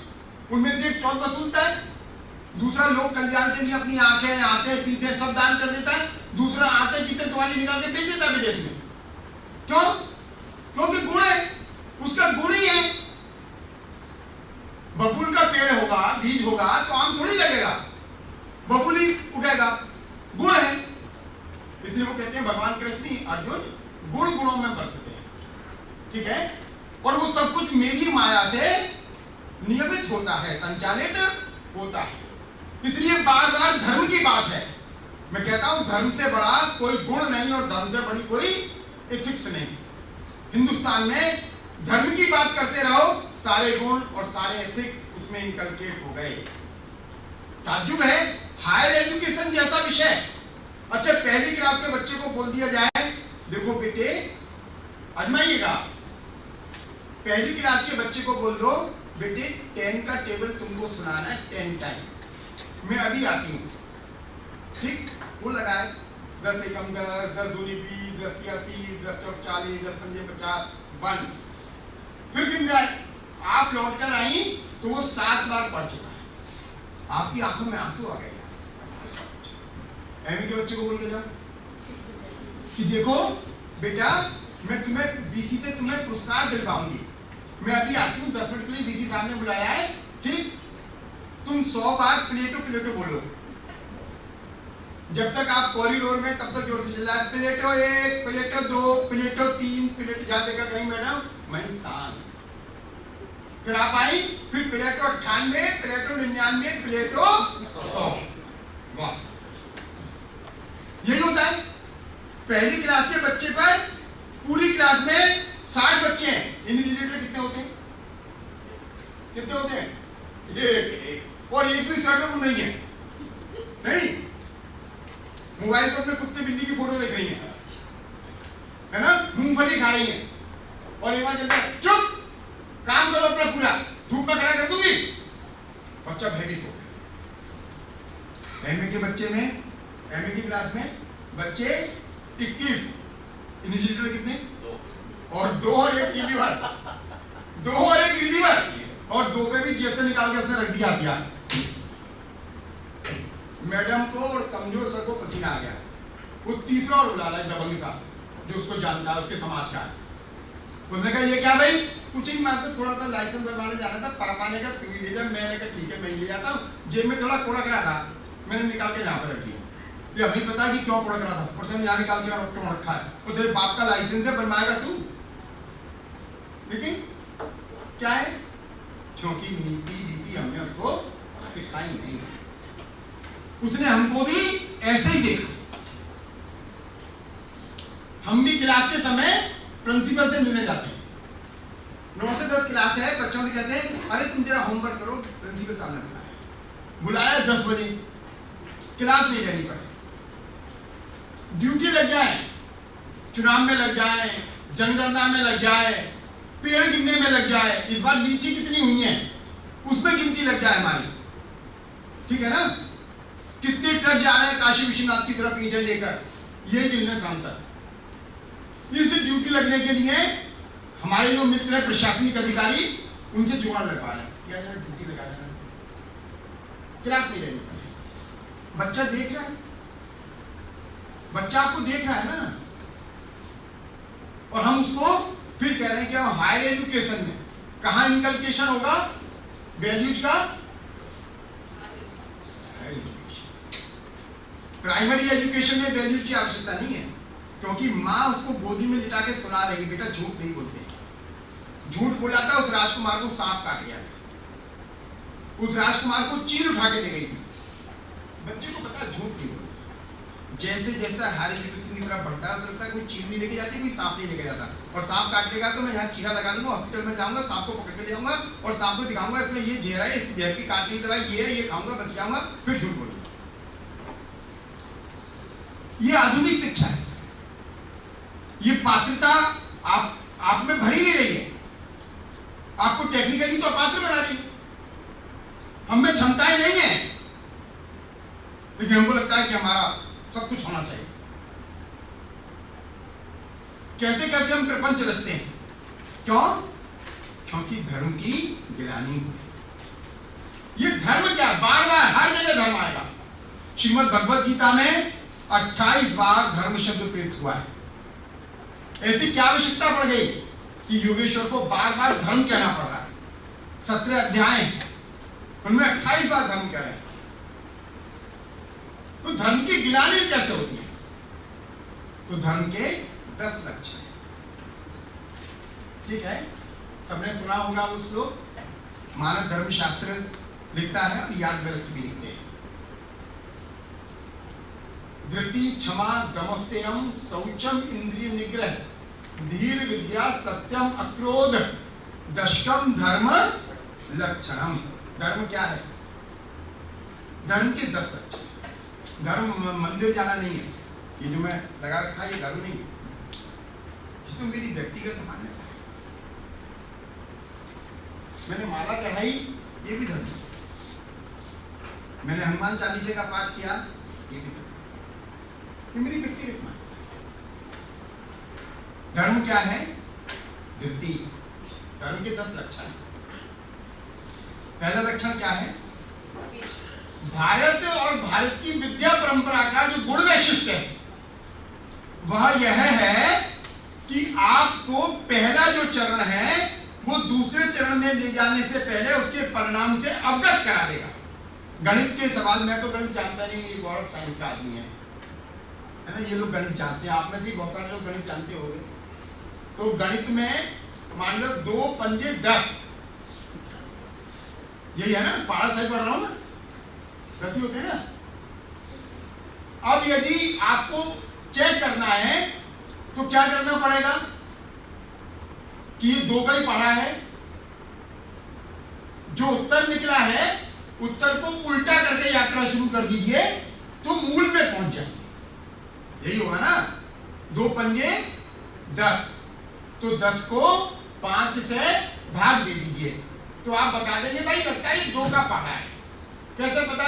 उनमें से एक चौथ वसूलता है, दूसरा लोक कल्याण के लिए अपनी आंखें आते पीते सब दान कर देता है, दूसरा आते पीते तुम्हारी निकाल के बेच देता है विदेश में। क्यों? क्योंकि गुण है, उसका गुण ही है। बबूल का पेड़ होगा, बीज होगा तो आम थोड़ी लगेगा, बबूल ही उगेगा, गुण है। इसलिए वो कहते हैं भगवान कृष्ण अर्जुन गुण गुणों में बरतते हैं। ठीक है, और वो सब कुछ मेरी माया से नियमित होता है, संचालित होता है। इसलिए बार बार धर्म की बात है। मैं कहता हूं धर्म से बड़ा कोई गुण नहीं और धर्म से बड़ी कोई एथिक्स नहीं। हिंदुस्तान में धर्म की बात करते रहो, सारे गुण और सारे एथिक्स उसमें इनकलकेट हो गए। ताज्जुब है, हायर एजुकेशन जैसा विषय, अच्छा पहली क्लास के बच्चे को बोल दिया जाए देखो बेटे आजमाइएगा, पहली क्लास के बच्चे को बोल दो बेटे 10 का टेबल तुमको सुनाना है 10 टाइम, मैं अभी आती हूं। ठीक, वो लगाए 10 एकम 10, 10 दूनी 20, 10 तिया 30, 10 चौक 40, 10 पंजे 50, 1। फिर गिन जाए, आप लौट कर आई तो वो 7 बार पढ़ चुका है, आपकी आंखों में आंसू आ गए। एमए के बच्चे को बोल के जाओ कि देखो बेटा मैं तुम्हें बीसी से तुम्हें पुरस्कार दिलवाऊंगी, मैं अभी आती हूँ 10 मिनट के लिए, बीसी साहब ने बुलाया है। ठीक, तुम 100 बार प्लेटो प्लेटो बोलो, जब तक आप कॉरिडोर में तब तक जोर से चिल्लाए प्लेटो 1, प्लेटो 2, प्लेटो 3, प्लेट जा देकर कहीं मैडम मैं शांत। फिर आप आई, फिर प्लेटो 98, प्लेटो 99, प्लेटो 100। वाह, यही होता है। पहली क्लास के बच्चे पर पूरी क्लास में 60 बच्चे हैं, इन्विजिलेटर कितने होते हैं? कितने होते हैं? एक। और एक भी स्टार्टर रूम नहीं है, नहीं। मोबाइल पर अपने कुत्ते बिल्ली की फोटो देख रही है ना, मूंगफली खा रही है, और एक बार कहता है चुप, काम करो अपना पूरा, धूप में खड़ा कर दूंगी, बच्चा भयभीत हो गया। एमए के बच्चे में, एमए की क्लास में बच्चे 21, इन्विजिलेटर कितने? 2 और 2 और 1 रिलीवर, 2 और 1 रिलीवर, और 2 पे भी जेब से निकाल के उसने रख दिया हथियार। मैडम को और कमजोर सर को पसीना आ गया। वो तीसरा और बुला लाया दबंग साहब जो उसको जानता है, उसके समाज का। उसने कहा ये क्या भाई? कुछ ही मात्र थोड़ा सा लाइसेंस बनवाने जाना था, पापा ने कहा तू ही ले जा। मैंने कहा ठीक है मैं ले जाता हूँ। जेब में थोड़ा कोड़क रहा था, मैंने निकाल के यहाँ पर रख दिया। ये अभी पता कि क्यों कोड़क रहा था, और यहाँ निकाल के और क्यों रखा है? वो तेरे बाप का लाइसेंस है, बनवाएगा तू। लेकिन क्या है, क्योंकि नीति नीति हमने उसको सिखाई नहीं है। उसने हमको भी ऐसे ही देखा। हम भी क्लास के समय प्रिंसिपल से मिलने जाते हैं, 9 से 10 क्लास है, बच्चों से कहते हैं अरे तुम जरा होमवर्क करो, प्रिंसिपल साहब ने बुलाया 10 बजे, क्लास नहीं लेनी पड़े, ड्यूटी लग जाए, चुनाव में लग जाए, जनगणना में लग जाए, पेड़ गिनने में लग जाए, इस बार लीची कितनी हुई है उसमें गिनती लग जाए हमारी, ठीक है ना? कितने ट्रक जा रहे हैं काशी विश्वनाथ की तरफ ईंटें लेकर, ये गिनने शाम तक। इस ड्यूटी लगने के लिए हमारे जो मित्र है प्रशासनिक अधिकारी, उनसे जुगाड़ लगवा रहे हैं, क्या जरा ड्यूटी लगा देना, क्लास नहीं लेनी पड़ेगी। बच्चा देख रहा है, बच्चा आपको देख रहा है ना, और हम उसको फिर कह रहे हैं कि हम हायर एजुकेशन में कहां इनकलकेशन होगा वैल्यूज का? प्राइमरी एजुकेशन में वैल्यूज की आवश्यकता नहीं है, क्योंकि माँ उसको गोदी में लिटा के सुना रही है बेटा झूठ नहीं बोलते। झूठ बोला था, उस राजकुमार को सांप काट गया, उस राजकुमार को चील उठा के ले गई थी। बच्चे को पता झूठ नहीं बोलते। जैसे जैसा हायर एजुकेशन की तरफ बढ़ता है, उसे लगता है कोई चील नहीं लेके जाती, कोई सांप नहीं लेके जाता, और सांप काट लेगा तो मैं यहाँ चीरा लगा लूंगा, हॉस्पिटल में जाऊंगा, सांप को पकड़ के ले आऊंगा और सांप को दिखाऊंगा इसमें ये जहर है, इसकी जहर की काटने की दवाई ये है, ये खाऊंगा बच जाऊंगा, फिर झूठ बोलूंगा। ये आधुनिक शिक्षा है, ये पात्रता आप में भरी नहीं रही है, आपको टेक्निकली तो अपात्र बना रही है। हम में क्षमताएं नहीं है, लेकिन हमको लगता है कि हमारा सब कुछ होना चाहिए। कैसे कैसे हम प्रपंच रचते हैं, क्यों? क्योंकि धर्म की गिलानी हुई। ये धर्म क्या, बार बार हर जगह धर्म आएगा। श्रीमद् भगवद गीता में 28 बार धर्म शब्द प्रयुक्त हुआ है। ऐसी क्या आवश्यकता पड़ गई कि योगेश्वर को बार बार धर्म कहना पड़ रहा है? 17 अध्याय हैं, उनमें 28 बार धर्म कह रहे हैं। तो धर्म की गिलानी कैसे होती है? तो धर्म के 10 लक्षण हैं, ठीक है? सबने सुना होगा वो श्लोक, मानव धर्मशास्त्र लिखता है और याज्ञवल्क्य भी लिखते हैं। धृति, क्षमा, दमस्तेयम, शौचम, इंद्रिय निग्रह, धीर, विद्या, सत्यम, अक्रोध, दशकम धर्म लक्षणम। धर्म क्या है? धर्म के 10 लक्षण। धर्म मंदिर जाना नहीं है, ये जो मैं लगा रखा है ये धर्म नहीं है, इसमें मेरी व्यक्तिगत मान्यता है। मैंने माला चढ़ाई, ये भी धर्म है। मैंने हनुमान चालीसे का पाठ किया, ये भी धर्म, ये मेरी व्यक्तिगत मान्यता है। धर्म क्या है? धृति। धर्म के 10 लक्षण। पहला लक्षण क्या है? भारत और भारत की विद्या परंपरा का जो गुण वैशिष्ट है वह यह है कि आपको पहला जो चरण है वो दूसरे चरण में ले जाने से पहले उसके परिणाम से अवगत करा देगा। गणित के सवाल में तो गणित जानता नहीं, ये गौरव साइंस का आदमी है ना, ये लोग गणित जानते हैं, आप में से बहुत सारे लोग गणित जानते होंगे। तो गणित में मान लो 2 पंजे 10, यही है ना, पारा सही पढ़ रहा हूं ना, 10 ही होते हैं ना। अब यदि आपको चेक करना है तो क्या करना पड़ेगा कि ये 2 का ही पढ़ा है, जो उत्तर निकला है उत्तर को उल्टा करके यात्रा शुरू कर दीजिए तो मूल में पहुंच जाएंगे, यही होगा ना। 2 पंजे 10, तो 10 को 5 से भाग दे दीजिए तो आप बता देंगे भाई लगता है ये 2 का पढ़ा है। कैसे पता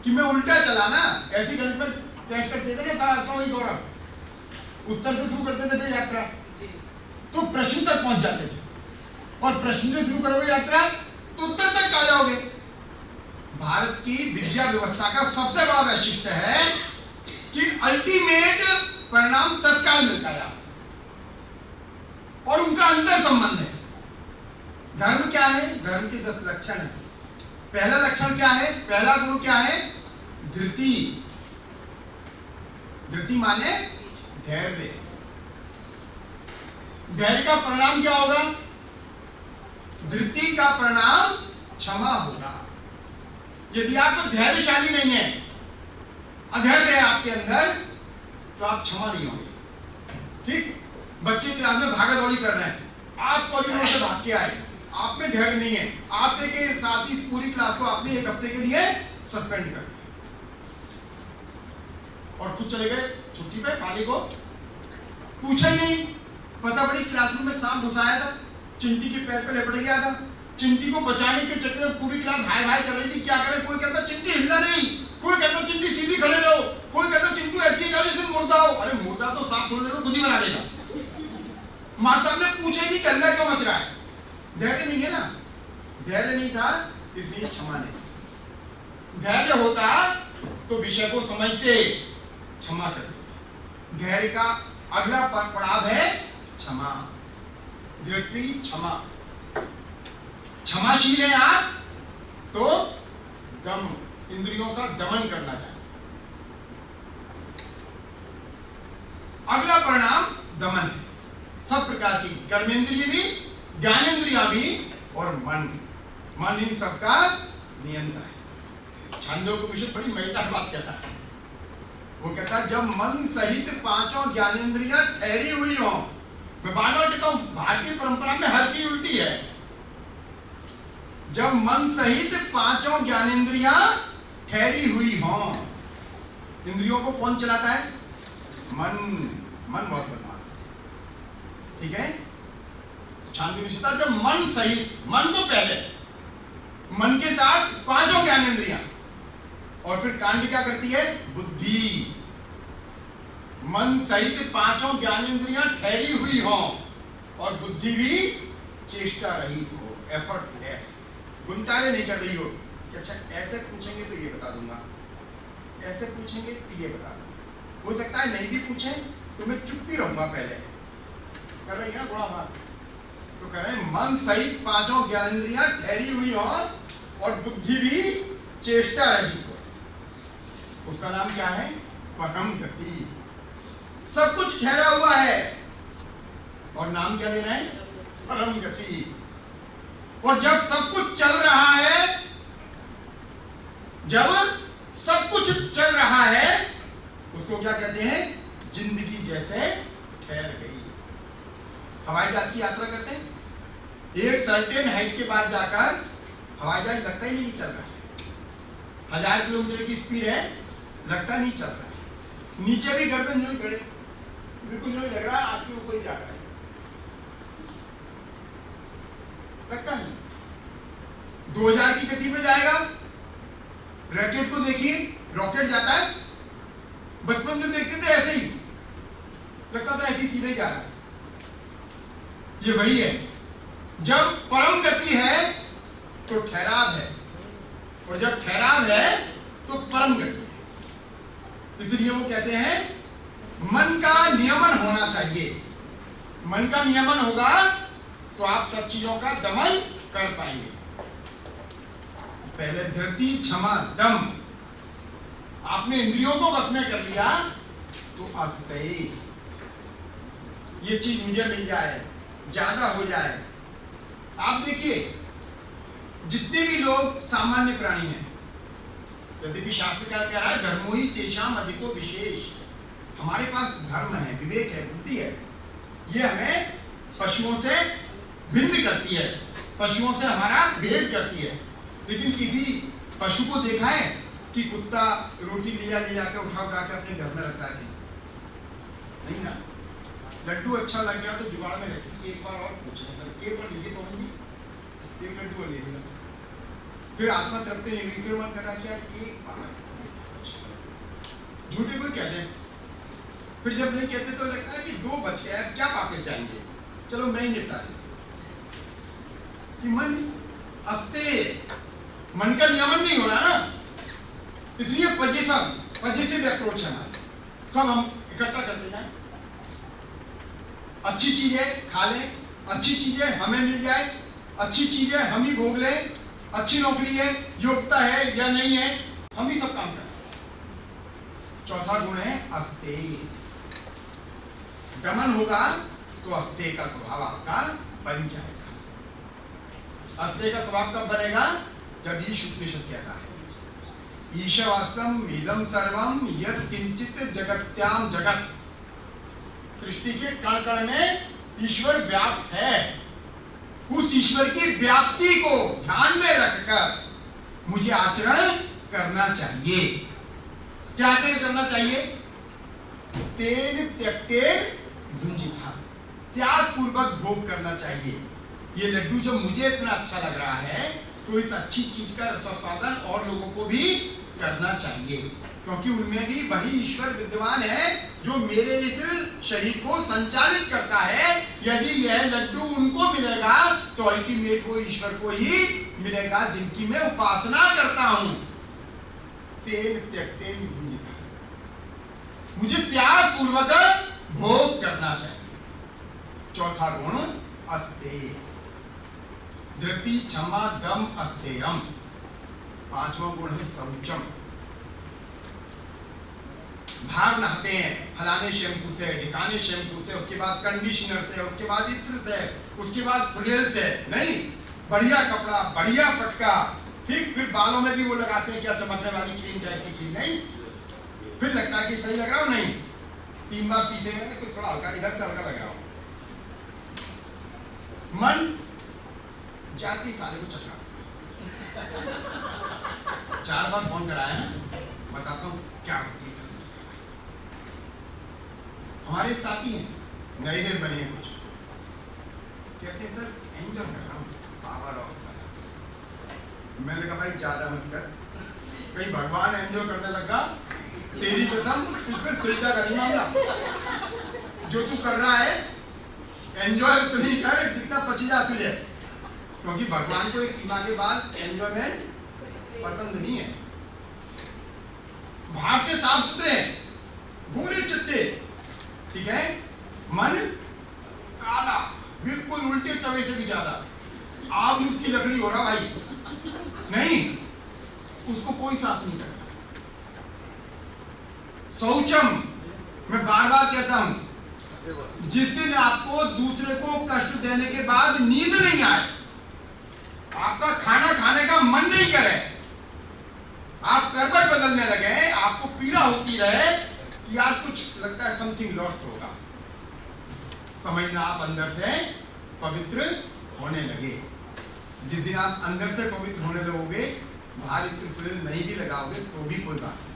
कि मैं उल्टा चला ना, ऐसी गणित में टेस्ट करते थे ना, वही गौरव उत्तर से शुरू करते थे फिर यात्रा, तो प्रश्न तक पहुंच जाते थे, और प्रश्न से शुरू करोगे यात्रा तो उत्तर तक आ जाओगे। भारत की विद्या व्यवस्था का सबसे बड़ा वैशिष्ट्य है कि अल्टीमेट परिणाम तत्काल मिलता है और उनका अंतर संबंध है। धर्म क्या है? धर्म के 10 लक्षण है। पहला लक्षण क्या है? पहला गुण क्या है? धृति। धृति माने धैर्य। धैर्य का परिणाम क्या होगा? धृति का परिणाम क्षमा होगा। यदि आप धैर्यशाली नहीं है, अधैर्य है आपके अंदर, तो आप क्षमा नहीं होंगे। ठीक, बच्चे क्लास में भागा दौड़ी कर रहे हैं, आप कॉरिडोर से भाग के आए, आप में धैर्य नहीं है, आप देखे साथ ही पूरी क्लास को आपने 1 हफ्ते के लिए सस्पेंड कर दिया और खुद चले गए छुट्टी पे। मालिक को पूछा ही नहीं, पता पड़ी क्लासरूम में सांप घुस आया था, चिंटी के पैर पे लिपट गया था, चिंटी को बचाने के चक्कर में पूरी क्लास हाय हाय कर रही थी, क्या करे? कोई कहता चिंटी हिलना नहीं, कोई कहता चिंटी सीधी खड़े रहो, कोई कहता चिंटू ऐसी जगह जैसे मुर्दा हो। अरे मुर्दा तो सांप थोड़ी देर में खुद ही बना देगा। मां साहब ने पूछा ही नहीं चल रहा क्यों मच रहा है। धैर्य नहीं है ना, धैर्य नहीं था इसलिए क्षमा नहीं। धैर्य होता तो विषय को समझते, क्षमा कर देते। धैर्य का अगला पड़ाव है क्षमा। धृति क्षमा। क्षमाशील है आप तो दम, इंद्रियों का दमन करना चाहिए। अगला परिणाम दमन है। सब प्रकार की कर्मेंद्रिय भी, ज्ञानेंद्रिया भी और मन। मन इन सबका नियंता है। छांदोग्योपनिषद बड़ी मजेदार बात कहता है। वो कहता है जब मन सहित 5 ज्ञानेंद्रियां ठहरी हुई हो। मैं बार बार कहता हूं भारतीय परंपरा में हर चीज उल्टी है। जब मन सहित 5 ज्ञानेंद्रियां ठहरी हुई हो। इंद्रियों को कौन चलाता है? मन। मन बहुत बदमाश है, ठीक है। शांति विषयता जब मन सहित, मन तो पहले, मन के साथ 5 ज्ञानेंद्रियां, और फिर कांड क्या करती है? बुद्धि। मन सहित 5 ज्ञानेंद्रियां ठहरी हुई हो और बुद्धि भी चेष्टा रहित हो, एफर्टलेस, गुंतारे नहीं कर रही हो कि अच्छा ऐसे पूछेंगे तो ये बता दूंगा, ऐसे पूछेंगे तो ये बता दूंगा। हो सकता है नहीं भी पूछे तो मैं चुप भी रहूंगा। पहले कर रही है गुणा भाग, तो कह रहे हैं मन सहित 5 ज्ञानेंद्रियां ठहरी हुई हो और बुद्धि भी चेष्टा रहित हो। उसका नाम क्या है? परम गति। सब कुछ ठहरा हुआ है और नाम क्या ले रहे हैं? परम गति। और जब सब कुछ चल रहा है, जब सब कुछ चल रहा है, उसको क्या कहते हैं? जिंदगी जैसे ठहर गई। हवाई जहाज की यात्रा करते हैं, एक सर्टेन हाइट के बाद जाकर हवाई जहाज लगता ही नहीं चल रहा है। 1000 किलोमीटर की स्पीड है, लगता नहीं चल रहा है। नीचे भी गर्दन जो खड़े, बिल्कुल जो लग रहा है आपके ऊपर ही जा रहा है, लगता नहीं। 2000 की गति पे जाएगा। रॉकेट को देखिए, रॉकेट जाता है, बचपन से देखते थे ऐसे ही, लगता था ऐसे ही सीधे जा रहा है। ये वही है, जब परम गति है तो ठहराव है, और जब ठहराव है तो परम गति है। इसलिए वो कहते हैं मन का नियमन होना चाहिए। मन का नियमन होगा तो आप सब चीजों का दमन कर पाएंगे। पहले धृति क्षमा दम, आपने इंद्रियों को बस में कर लिया तो अस्तेय, ये चीज मुझे मिल जाए, ज्यादा हो जाए। आप देखिए जितने भी लोग सामान्य प्राणी हैं, यद्यपि शास्त्रकार कह रहा है धर्मो ही तेषाम अधिको विशेष, हमारे पास धर्म है, विवेक है, बुद्धि है, ये हमें पशुओं से भिन्न करती है, पशुओं से हमारा भेद करती है। लेकिन किसी पशु को देखा है कि कुत्ता रोटी ले जाके उठा के अपने घर में रखता है? नहीं ना। लड्डू अच्छा लग गया तो जुगाड़ में रखी, एक बार और पूछना सर, एक बार लीजिए पवन जी, एक लड्डू और ले लिया, फिर आत्मा तृप्ति नहीं हुई, फिर मन कर रहा कि यार एक बार, झूठे कोई कहते हैं, फिर जब नहीं कहते तो लगता है कि दो बच गया, क्या पापे जाएंगे, चलो मैं ही निपटा देता। कि मन अस्तेय, मन का नियमन नहीं हो रहा ना, इसलिए पजेसिव अप्रोच है हमारा, सब हम इकट्ठा करते हैं। अच्छी चीजें खा लें, अच्छी चीजें हमें मिल जाए, अच्छी चीजें हम ही भोग लें, अच्छी नौकरी है, योग्यता है या नहीं है, हम ही सब काम करें। चौथा गुण है अस्तेय, दमन होगा तो अस्तेय का स्वभाव आपका बन जाएगा। अस्तेय का स्वभाव कब बनेगा? जब ईश उपनिषद कहता है ईशवास्तम इदम सर्वम यत् किंचित जगत्याम जगत, सृष्टि के कण कण में ईश्वर व्याप्त है। उस ईश्वर की व्याप्ति को ध्यान में रखकर मुझे आचरण करना चाहिए। क्या आचरण करना चाहिए? तेन त्यक्तेन भुंजिता, त्याग पूर्वक भोग करना चाहिए। ये लड्डू जब मुझे इतना अच्छा लग रहा है तो इस अच्छी चीज का रसास्वादन और लोगों को भी करना चाहिए, क्योंकि उनमें भी वही ईश्वर विद्यमान है जो मेरे इस शरीर को संचालित करता है। यदि यह लड्डू उनको मिलेगा तो अल्टीमेट वो ईश्वर को ही मिलेगा जिनकी मैं उपासना करता हूं। तेन त्यक्तेन भुंजिता, मुझे त्याग पूर्वक भोग करना चाहिए। चौथा गुण अस्तेय, धृति क्षमा दम अस्तेयम। पांचवा गुण है शौचम, बाहर नहाते हैं फलाने शैम्पू से, ढिकाने शैम्पू से, उसके बाद कंडीशनर से, उसके बाद इत्र से, उसके बाद फुलेल से, नहीं, बढ़िया कपड़ा, बढ़िया पटका, ठीक, फिर बालों में भी वो लगाते हैं क्या चमकने वाली क्रीम टाइप की चीज, नहीं, फिर लगता है कि सही लग रहा हो, नहीं, 3 बार शीशे में कुछ थोड़ा हल्का, इधर से हल्का लग रहा हो, मन जाती साले को चक्का 4 बार फोन कराया ना, बताता हूं क्या होती है। हमारे साथी हैं, नए नए बने हैं, कुछ कहते हैं सर एंजॉय कर रहा हूं, पावर ऑफ। मैंने कहा भाई ज्यादा मत कर, कहीं भगवान एंजॉय करने लगा तेरी कसम तुझ सुविधा का नहीं मामला। जो तू कर रहा है एंजॉय तो नहीं कर जितना पची जा तुझे, क्योंकि भगवान को एक सीमा के बाद एंजॉयमेंट पसंद नहीं है। बाहर से साफ सुथरे, गोरे चिट्टे, ठीक है, मन काला, बिल्कुल उल्टे तवे से भी ज्यादा, आग उसकी लकड़ी हो रहा भाई, नहीं, उसको कोई साफ नहीं करता। शौचम, मैं बार बार कहता हूं, जिस दिन आपको दूसरे को कष्ट देने के बाद नींद नहीं आए, आपका खाना खाने का मन नहीं करे, आप करवट बदलने लगे, आपको पीड़ा होती रहे कि यार कुछ लगता है समथिंग लॉस्ट होगा, समझना आप अंदर से पवित्र होने लगे। जिस दिन आप अंदर से पवित्र होने लगोगे, बाहर इत्र फिल्म नहीं भी लगाओगे तो भी कोई बात नहीं।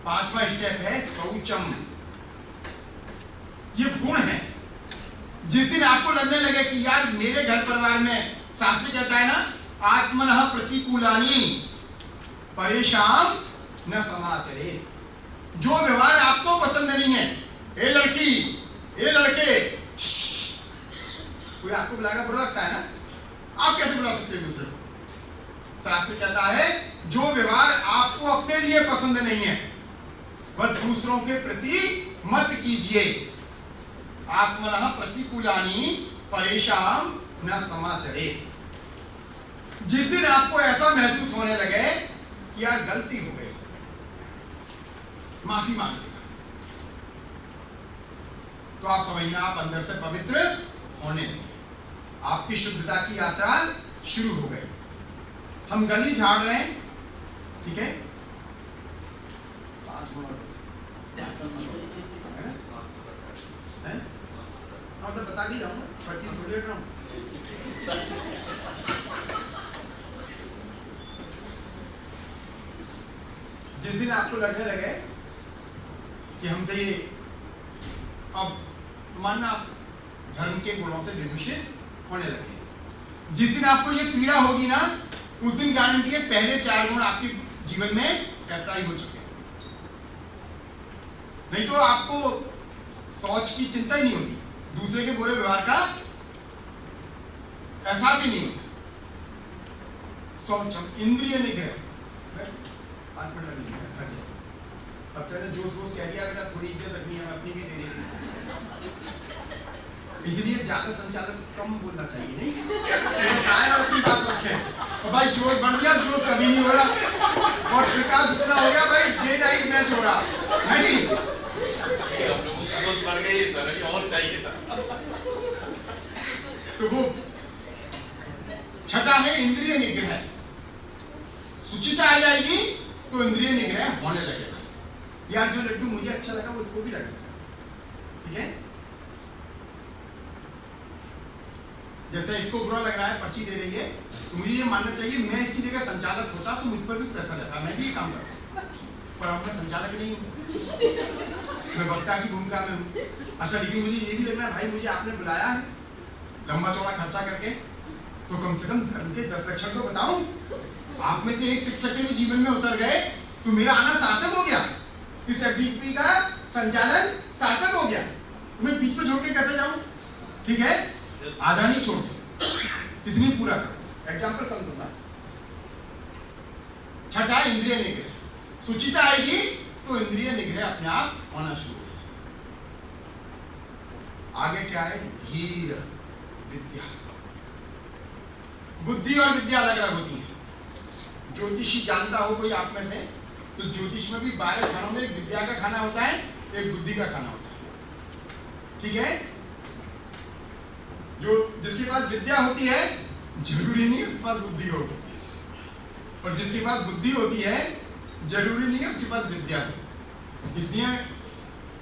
5वां स्टेप है शौचम, ये गुण है। जिस दिन आपको लगने लगे कि यार मेरे घर परिवार में, शास्त्र कहता है ना, आत्मनः प्रतिकूलानि परेशान न समाचरे, जो व्यवहार आपको पसंद नहीं है, ए लड़की, ए लड़के, कोई आपको बुलाएगा बुरा लगता है ना, आप कैसे बुला सकते हैं दूसरे को? शास्त्र कहता है जो व्यवहार आपको अपने लिए पसंद नहीं है वह दूसरों के प्रति मत कीजिए। आत्मनः प्रतिकूलानि परेशान न समाचरे। जिस दिन आपको ऐसा महसूस होने लगे कि यार गलती हो गई, माफी मांग लेगा, तो आप समझना आप अंदर से पवित्र होने लगे, आपकी शुद्धता की यात्रा शुरू हो गई। हम गली झाड़ रहे हैं, ठीक है, तो बता के जाऊंगा, पर्ची थोड़ी रख रहा हूं। जिस दिन आपको लगने लगे कि हमसे ये, अब मानना आप धर्म के गुणों से विभूषित होने लगे, जिस दिन आपको ये पीड़ा होगी ना, उस दिन गारंटी है पहले 4 गुण आपके जीवन में अप्लाई हो चुके हैं। नहीं तो आपको शौच की चिंता ही नहीं होगी, दूसरे के बुरे व्यवहार का एहसास ही नहीं होगा। शौचम इंद्रिय निग्रह, 5 मिनट लगेंगे, अब तेरे जोश वोश कह दिया बेटा, थोड़ी इज्जत रखनी है, अपनी भी देनी है, इसलिए ज्यादा संचालक कम बोलना चाहिए, नहीं आए और अपनी बात रखें। और भाई जोश बढ़ गया, जोश कभी नहीं हो रहा, और विकास इतना हो गया भाई, डे नाइट मैच हो रहा नहीं, बढ़ गई सर, और चाहिए था। तो वो छठा है इंद्रिय निग्रह। सुचिता आ जाएगी तो इंद्रिय निग्रह होने लगेगा। यार जो लड्डू मुझे अच्छा लगा वो उसको भी लगना चाहिए, ठीक है। जैसे इसको बुरा लग रहा है, पर्ची दे रही है, तो मुझे ये मानना चाहिए मैं इसकी जगह संचालक होता तो मुझ पर भी प्रेशर रहता, मैं भी ये काम करता, पर अब मैं संचालक नहीं हूं, मैं वक्ता की भूमिका में हूं। अच्छा, लेकिन मुझे ये भी लगना है भाई, मुझे आपने बुलाया है लंबा चौड़ा खर्चा करके, तो कम से कम धर्म के 10 लक्षण तो बताऊं। आप में से एक शिक्षक के भी जीवन में उतर गए तो मेरा आना सार्थक हो गया, इस एफडीपी का संचालन सार्थक हो गया। मैं बीच में छोड़ के कैसे जाऊं, ठीक है, आधा नहीं छोड़ते, इसमें पूरा करो। एग्जाम्पल कम दूंगा। छठा इंद्रिय निग्रह। सुचिता आएगी तो इंद्रिय निग्रह अपने आप होना शुरू हो। आगे क्या है, धीर विद्या। बुद्धि और विद्या अलग अलग होती है। ज्योतिषी जानता हो कोई आप में से, तो ज्योतिष में भी 12 खानों में एक विद्या का खाना होता है, एक बुद्धि का खाना होता है, ठीक है। जो जिसके पास विद्या होती है जरूरी नहीं उसके पास बुद्धि हो, और जिसके पास बुद्धि होती है जरूरी नहीं है उसके पास विद्या हो। इसलिए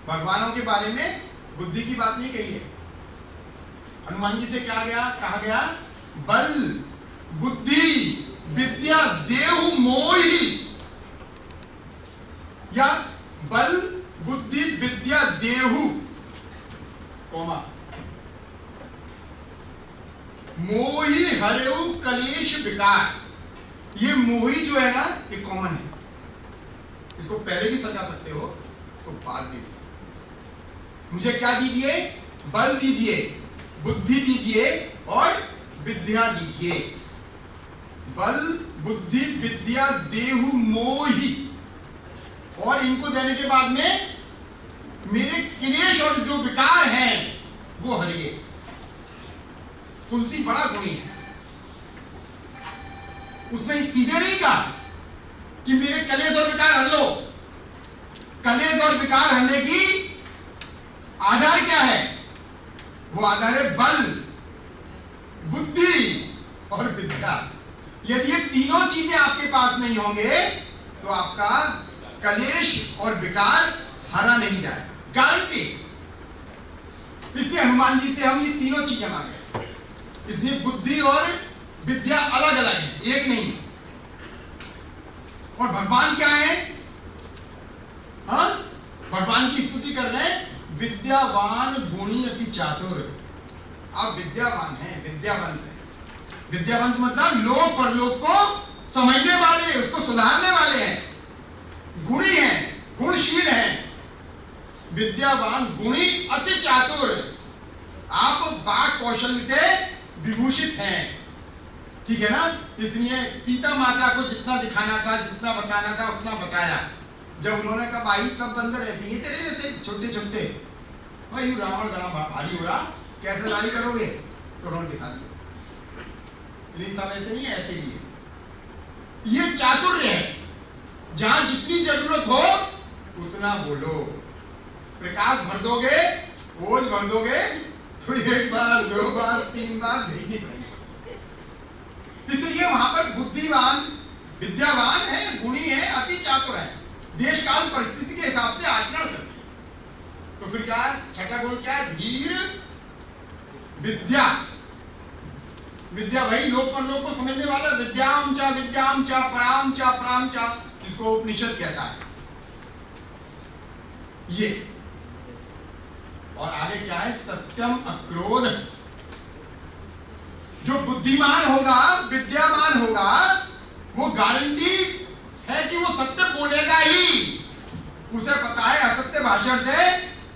भगवानों के बारे में बुद्धि की बात नहीं कही है। हनुमान जी से क्या कहा गया, बल बुद्धि विद्या देहु मोहि, या बल बुद्धि विद्या देहु कोमा मोहि हरेउ कलेश विकार। ये मोही जो है ना, ये कॉमन है, इसको पहले भी सजा सकते हो, इसको बाद में भी सकते। मुझे क्या दीजिए, बल दीजिए, बुद्धि दीजिए और विद्या दीजिए। बल बुद्धि विद्या देहु मोहि, और इनको देने के बाद में मेरे क्लेश और जो विकार हैं वो हरिए। तुलसी बड़ा गुणी है, उसने सीधे नहीं कहा कि मेरे कलेश और विकार हर लो। कलेश और विकार हरने की आधार क्या है, वो आधार है बल बुद्धि और विद्या। यदि ये तीनों चीजें आपके पास नहीं होंगे तो आपका कलेश और विकार हरा नहीं जाएगा, गारंटी। इसलिए हनुमान जी से हम ये तीनों चीजें मांगे। इसलिए बुद्धि और विद्या अलग अलग है, एक नहीं है। और भगवान क्या है, हाँ, भगवान की स्तुति कर रहे हैं, विद्यावान गुणी अति चातुर। आप विद्यावान हैं, विद्यावंत हैं। विद्यावंत मतलब लोक परलोक को समझने वाले, उसको सुधारने वाले हैं, गुणी हैं, गुणशील हैं। विद्यावान गुणी अति चातुर, आप वाक् कौशल से विभूषित हैं, ठीक है ना। इसलिए सीता माता को जितना दिखाना था, जितना बताना था, उतना बताया। जब उन्होंने कहा भाई सब बंदर ऐसे ही तेरे जैसे छोटे छोटे, भाई रावण गड़ा भारी हो रहा, कैसे लड़ाई करोगे, तो उन्होंने दिखा दिया। लेकिन सब ऐसे नहीं है, ऐसे भी है। ये चातुर्य है, जहां जितनी जरूरत हो उतना बोलो। प्रकाश भर दोगे, ओज भर दोगे तो एक बार, दो बार, तीन बार भेजनी पड़ेगी। इसलिए वहां पर बुद्धिवान, विद्यावान है, गुणी है, अति चातुर है, देश काल परिस्थिति के हिसाब से आचरण करते हैं। तो फिर क्या है? छठा गुण क्या है? धीर विद्या। विद्या वही लोक परलोक को समझने वाला, विद्याम चा पराम चा, इसको उपनिषद कहता है ये। और आगे क्या है? सत्यम अक्रोध। जो बुद्धिमान होगा, विद्यामान होगा, वो गारंटी है कि वो सत्य बोलेगा ही। उसे पता है असत्य भाषण से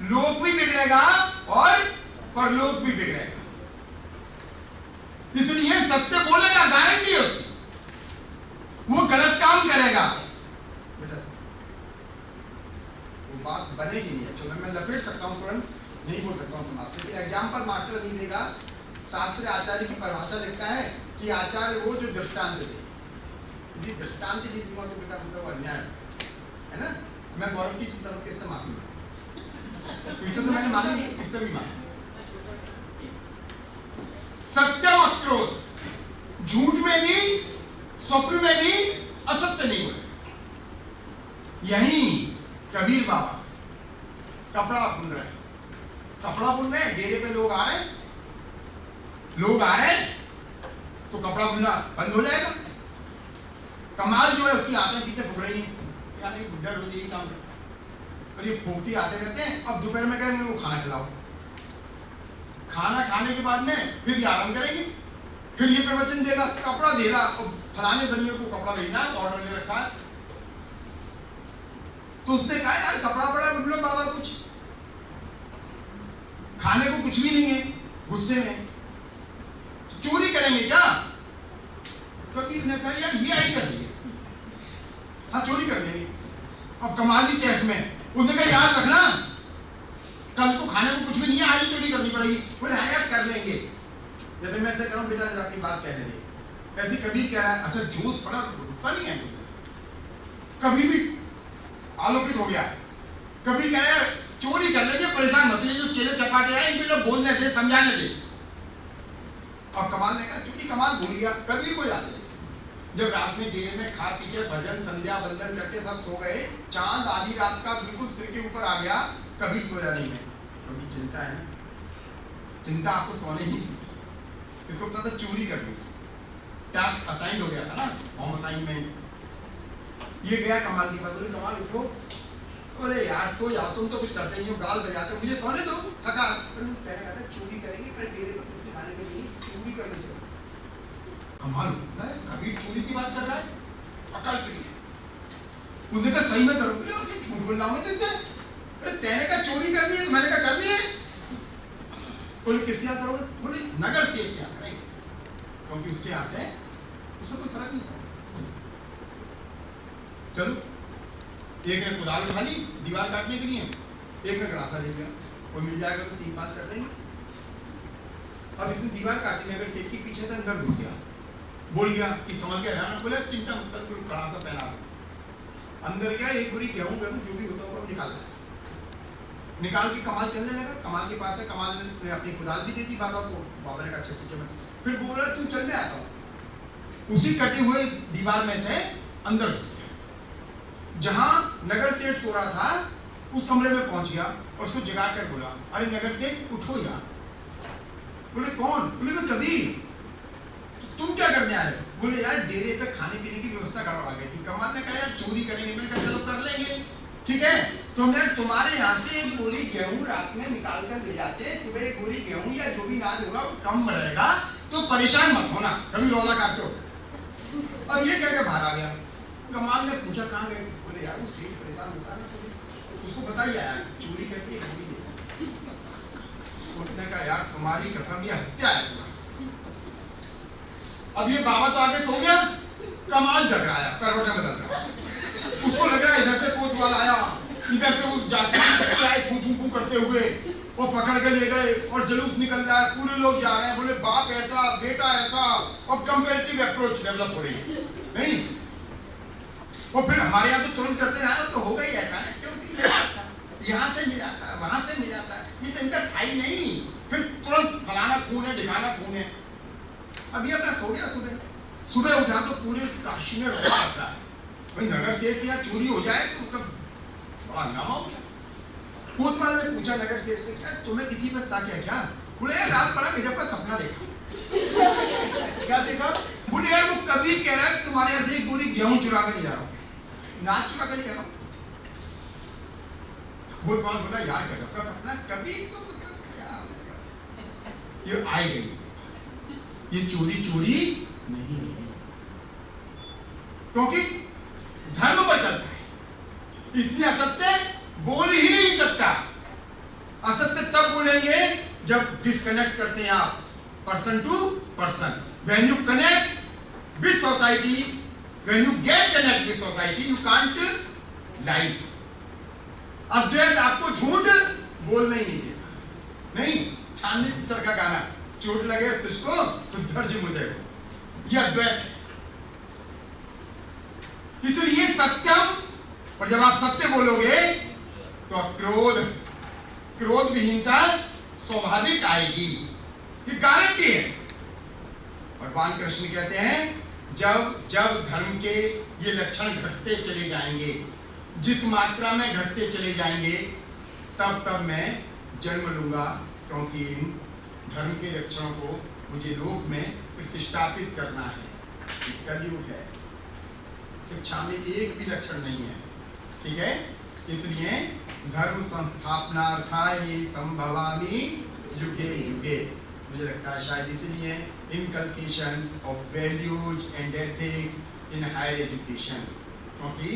लोक भी बिगड़ेगा और परलोक भी बिगड़ेगा, इसलिए सत्य बोलेगा, गारंटी है उसकी। वो गलत काम करेगा, बेटा वो बात बनेगी नहीं। चलो मैं लपेट सकता हूं, तुरंत नहीं बोल सकता हूं समाप्त, लेकिन एग्जाम्पल मास्टर नहीं देगा। शास्त्र आचार्य की परिभाषा लिखता है कि आचार्य वो जो दृष्टांत दे। यदि दृष्टांत नहीं दूंगा तो बेटा मतलब अन्याय है ना। मैं गौरव की तरफ किससे माफी मांगू? तो मैंने मांगी नहीं, किससे भी मांगी। सत्यम अक्रोध, झूठ में भी, स्वप्न में भी असत्य नहीं बोले। यही कबीर बाबा कपड़ा बुन रहे, कपड़ा बुन रहे, डेरे पे लोग आ रहे हैं, तो कपड़ा बुनना बंद हो जाएगा। कमाल जो है उसकी आते पीते फुक रही क्या नहीं, बुढ़ा रोज यही काम और ये फोकटी आते रहते हैं। अब दोपहर में करेंगे वो खाना खिलाओ, खाना खाने के बाद में फिर ये आराम करेंगे, फिर ये प्रवचन देगा, कपड़ा दे रहा और फलाने बनियों को कपड़ा भेजना है, ऑर्डर दे रखा है। तो उसने कहा यार कपड़ा बड़ा बुन लो बाबा, कुछ खाने को कुछ भी नहीं है, गुस्से में चोरी करेंगे क्या? कबीर ने कहा यार ये आइडिया सही है, हाँ चोरी कर देंगे। अब कमाल भी कैश में, उसने कहा याद रखना कल को खाने को कुछ भी नहीं है, आज चोरी करनी पड़ेगी। बोले हाँ यार कर लेंगे। जैसे मैं ऐसे कह रहा हूँ, बेटा जरा अपनी बात कहने दे, ऐसे कबीर कह रहा है, अच्छा जोश पड़ा रुकता नहीं है। कबीर भी आलोकित हो गया। कबीर कह रहा है चोरी कर लेंगे, परेशान मत होइए, जो चेले चपाटे आए इनको लोग बोलने से, समझाने से। और कमाल ने कहा क्योंकि कमाल भूल गया, कबीर को याद है। जब रात में डेरे में खा पी के भजन संध्या वंदन करके सब सो गए, चांद आधी रात का बिल्कुल सिर के ऊपर आ गया, कबीर सोया नहीं है क्योंकि चिंता है ना, चिंता आपको सोने ही थी। इसको पता था चोरी कर दी, टास्क असाइन हो गया था ना, होम असाइनमेंट। ये गया कमाल के पास, बोले कमाल उठो। बोले यार सो जाओ, तुम तो कुछ करते नहीं हो, गाल बजाते हो, मुझे सोने दो, थका। कहने कहता चोरी करेंगे, पर डेरे पर कुछ खाने के लिए चोरी करनी चाहिए। कमाल है, कबीर चोरी की बात कर रहा है, अकल के लिए। उन्होंने कहा सही में करो, बोले झूठ बोल रहा हूं तुझसे। अरे तेने का चोरी करनी है तो मैंने कहा करनी है। बोले किसके यहाँ करोगे? बोले नगर सेठ के यहाँ करेंगे, क्योंकि उसके यहाँ से उसको कोई फर्क नहीं पड़ता। चलो, एक ने कुदाल उठा ली दीवार काटने के लिए, एक ने गड़ासा ले लिया, कोई मिल जाएगा तो 3-5 कर देंगे। अब इसने दीवार काटी, नगर सेठ के पीछे से अंदर घुस गया, बोल गया कि समझ गया ना, बोले चिंता मत कर, कोई गड़ासा पहना लो। अंदर गया, एक बुरी गेहूं जो भी होता होगा निकाल के कमाल चलने लगा। कमाल के पास है, कमाल ने अपनी कुदाल भी दे दी बाबा को। बाबा ने कहा अच्छा ठीक है। फिर बोला तू चल, मैं आता हूँ। उसी कटे हुए दीवार में से अंदर घुस गया, जहां नगर सेठ सो रहा था उस कमरे में पहुंच गया और उसको जगा कर बोला, अरे नगर सेठ उठो यार। बोले कौन? बोले मैं कबीर। तुम क्या करने आए? बोले यार डेरे पे खाने पीने की व्यवस्था गड़बड़ा गई थी। कमाल ने कहा यार चोरी करेंगे, मैंने कहा चलो कर लेंगे, ठीक है। तो मैं तुम्हारे यहाँ से एक बोरी गेहूं रात में निकाल कर ले जाते, सुबह एक बोरी गेहूं या जो भी नाज होगा वो कम रहेगा, तो परेशान मत होना, कभी रौला काटो। अब ये कह के बाहर आ गया। कमाल ने पूछा कहाँ गए? बोले यार वो सेठ परेशान होता है ना, उसको बताइए यार चोरी करके एक बोरी ले। उसने कहा यार तुम्हारी कसम ये हत्या है पूरा। अब ये बाबा तो आगे सो गया, कमाल जग रहा है, करवटें बदल रहा है। उसको लग रहा है इधर से कोतवाल आया, इधर से उस जासूस आए फू फू फू करते हुए, वो पकड़ के ले गए और जुलूस निकल रहा है, पूरे लोग जा रहे हैं, बोले बाप ऐसा बेटा ऐसा, और कंपैरेटिव अप्रोच डेवलप हो रही है नहीं। और फिर हमारे यहाँ तो तुरंत करते हैं तो होगा ही ऐसा है, क्योंकि यहाँ से मिला था वहां से मिला था, ये तो इनका था ही नहीं। फिर तुरंत फलाना खून है ढिकाना खून है। अभी अपना सो गया, सुबह उठा तो पूरे काशी में रोना आता है, भाई नगर सेठ के यहाँ चोरी हो जाए तो उसका बड़ा हंगामा होता है। कोतवाल ने पूछा नगर सेठ से, क्या तुम्हें किसी पर शक है क्या? बोले यार रात बड़ा गजब का सपना देखा। क्या देखा? बोले यार वो कभी कह रहा है तुम्हारे यहाँ से एक बोरी गेहूं चुरा कर ले जा रहा हूँ, नाच चुरा कर ले जा रहा हूँ। कोतवाल बोला यार गजब का सपना, कभी तो मतलब क्या मतलब ये आई गई, ये चोरी चोरी नहीं है, क्योंकि धर्म पर चलता है, इसलिए असत्य बोल ही नहीं सकता। असत्य तब बोलेंगे जब डिस्कनेक्ट करते हैं आप person to person. When you connect with society, when you get connect with society, you can't lie. अद्वैत आपको झूठ बोलने ही नहीं देता। नहीं, चांदनी पिक्चर का गाना, चोट लगे तुझको तो दर्ज मुझे को, यह अद्वैत है। इसलिए सत्यम, और जब आप सत्य बोलोगे तो क्रोध विहीनता स्वाभाविक आएगी, ये गारंटी है। भगवान कृष्ण कहते हैं जब जब धर्म के ये लक्षण घटते चले जाएंगे, जिस मात्रा में घटते चले जाएंगे, तब तब मैं जन्म लूंगा, क्योंकि इन धर्म के लक्षणों को मुझे लोक में प्रतिष्ठापित करना है। कलयुग है, शिक्षा में एक भी लक्षण नहीं है, ठीक है। इसलिए धर्म संस्थापनार्थाय संभवामि युगे युगे, मुझे लगता है शायद इसलिए inculcation of values and ethics in higher education, क्योंकि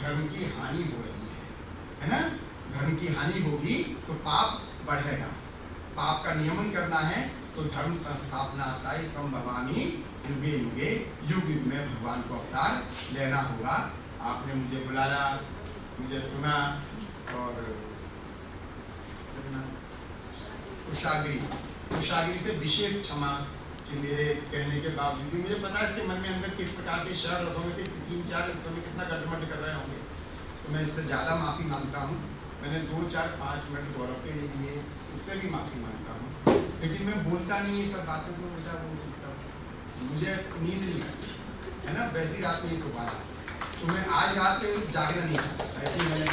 धर्म की हानि हो रही है ना। धर्म की हानि होगी तो पाप बढ़ेगा, पाप का नियमन करना है तो धर्म संस्थापनार्थाय संभवामि युगे युगे, युग युग में भगवान को अवतार लेना होगा। आपने मुझे बुलाया, मुझे सुना, और कुशाग्री से विशेष क्षमा कि मेरे कहने के बावजूद मुझे पता है कि मन में अंदर किस प्रकार के शहर रसों में 3-4 रसों में कितना गठबंध कर रहे होंगे, तो मैं इससे ज़्यादा माफ़ी मांगता हूँ। मैंने 2-4-5 मिनट गौरव के लिए दिए, उससे भी माफ़ी मांगता हूँ, लेकिन मैं बोलता नहीं ये सब बातें, तो मुझे नींद नहीं आती है ना, वैसी रात नहीं सो पाया, तो मैं आज रात जागना नहीं चाहता, ऐसी मैंने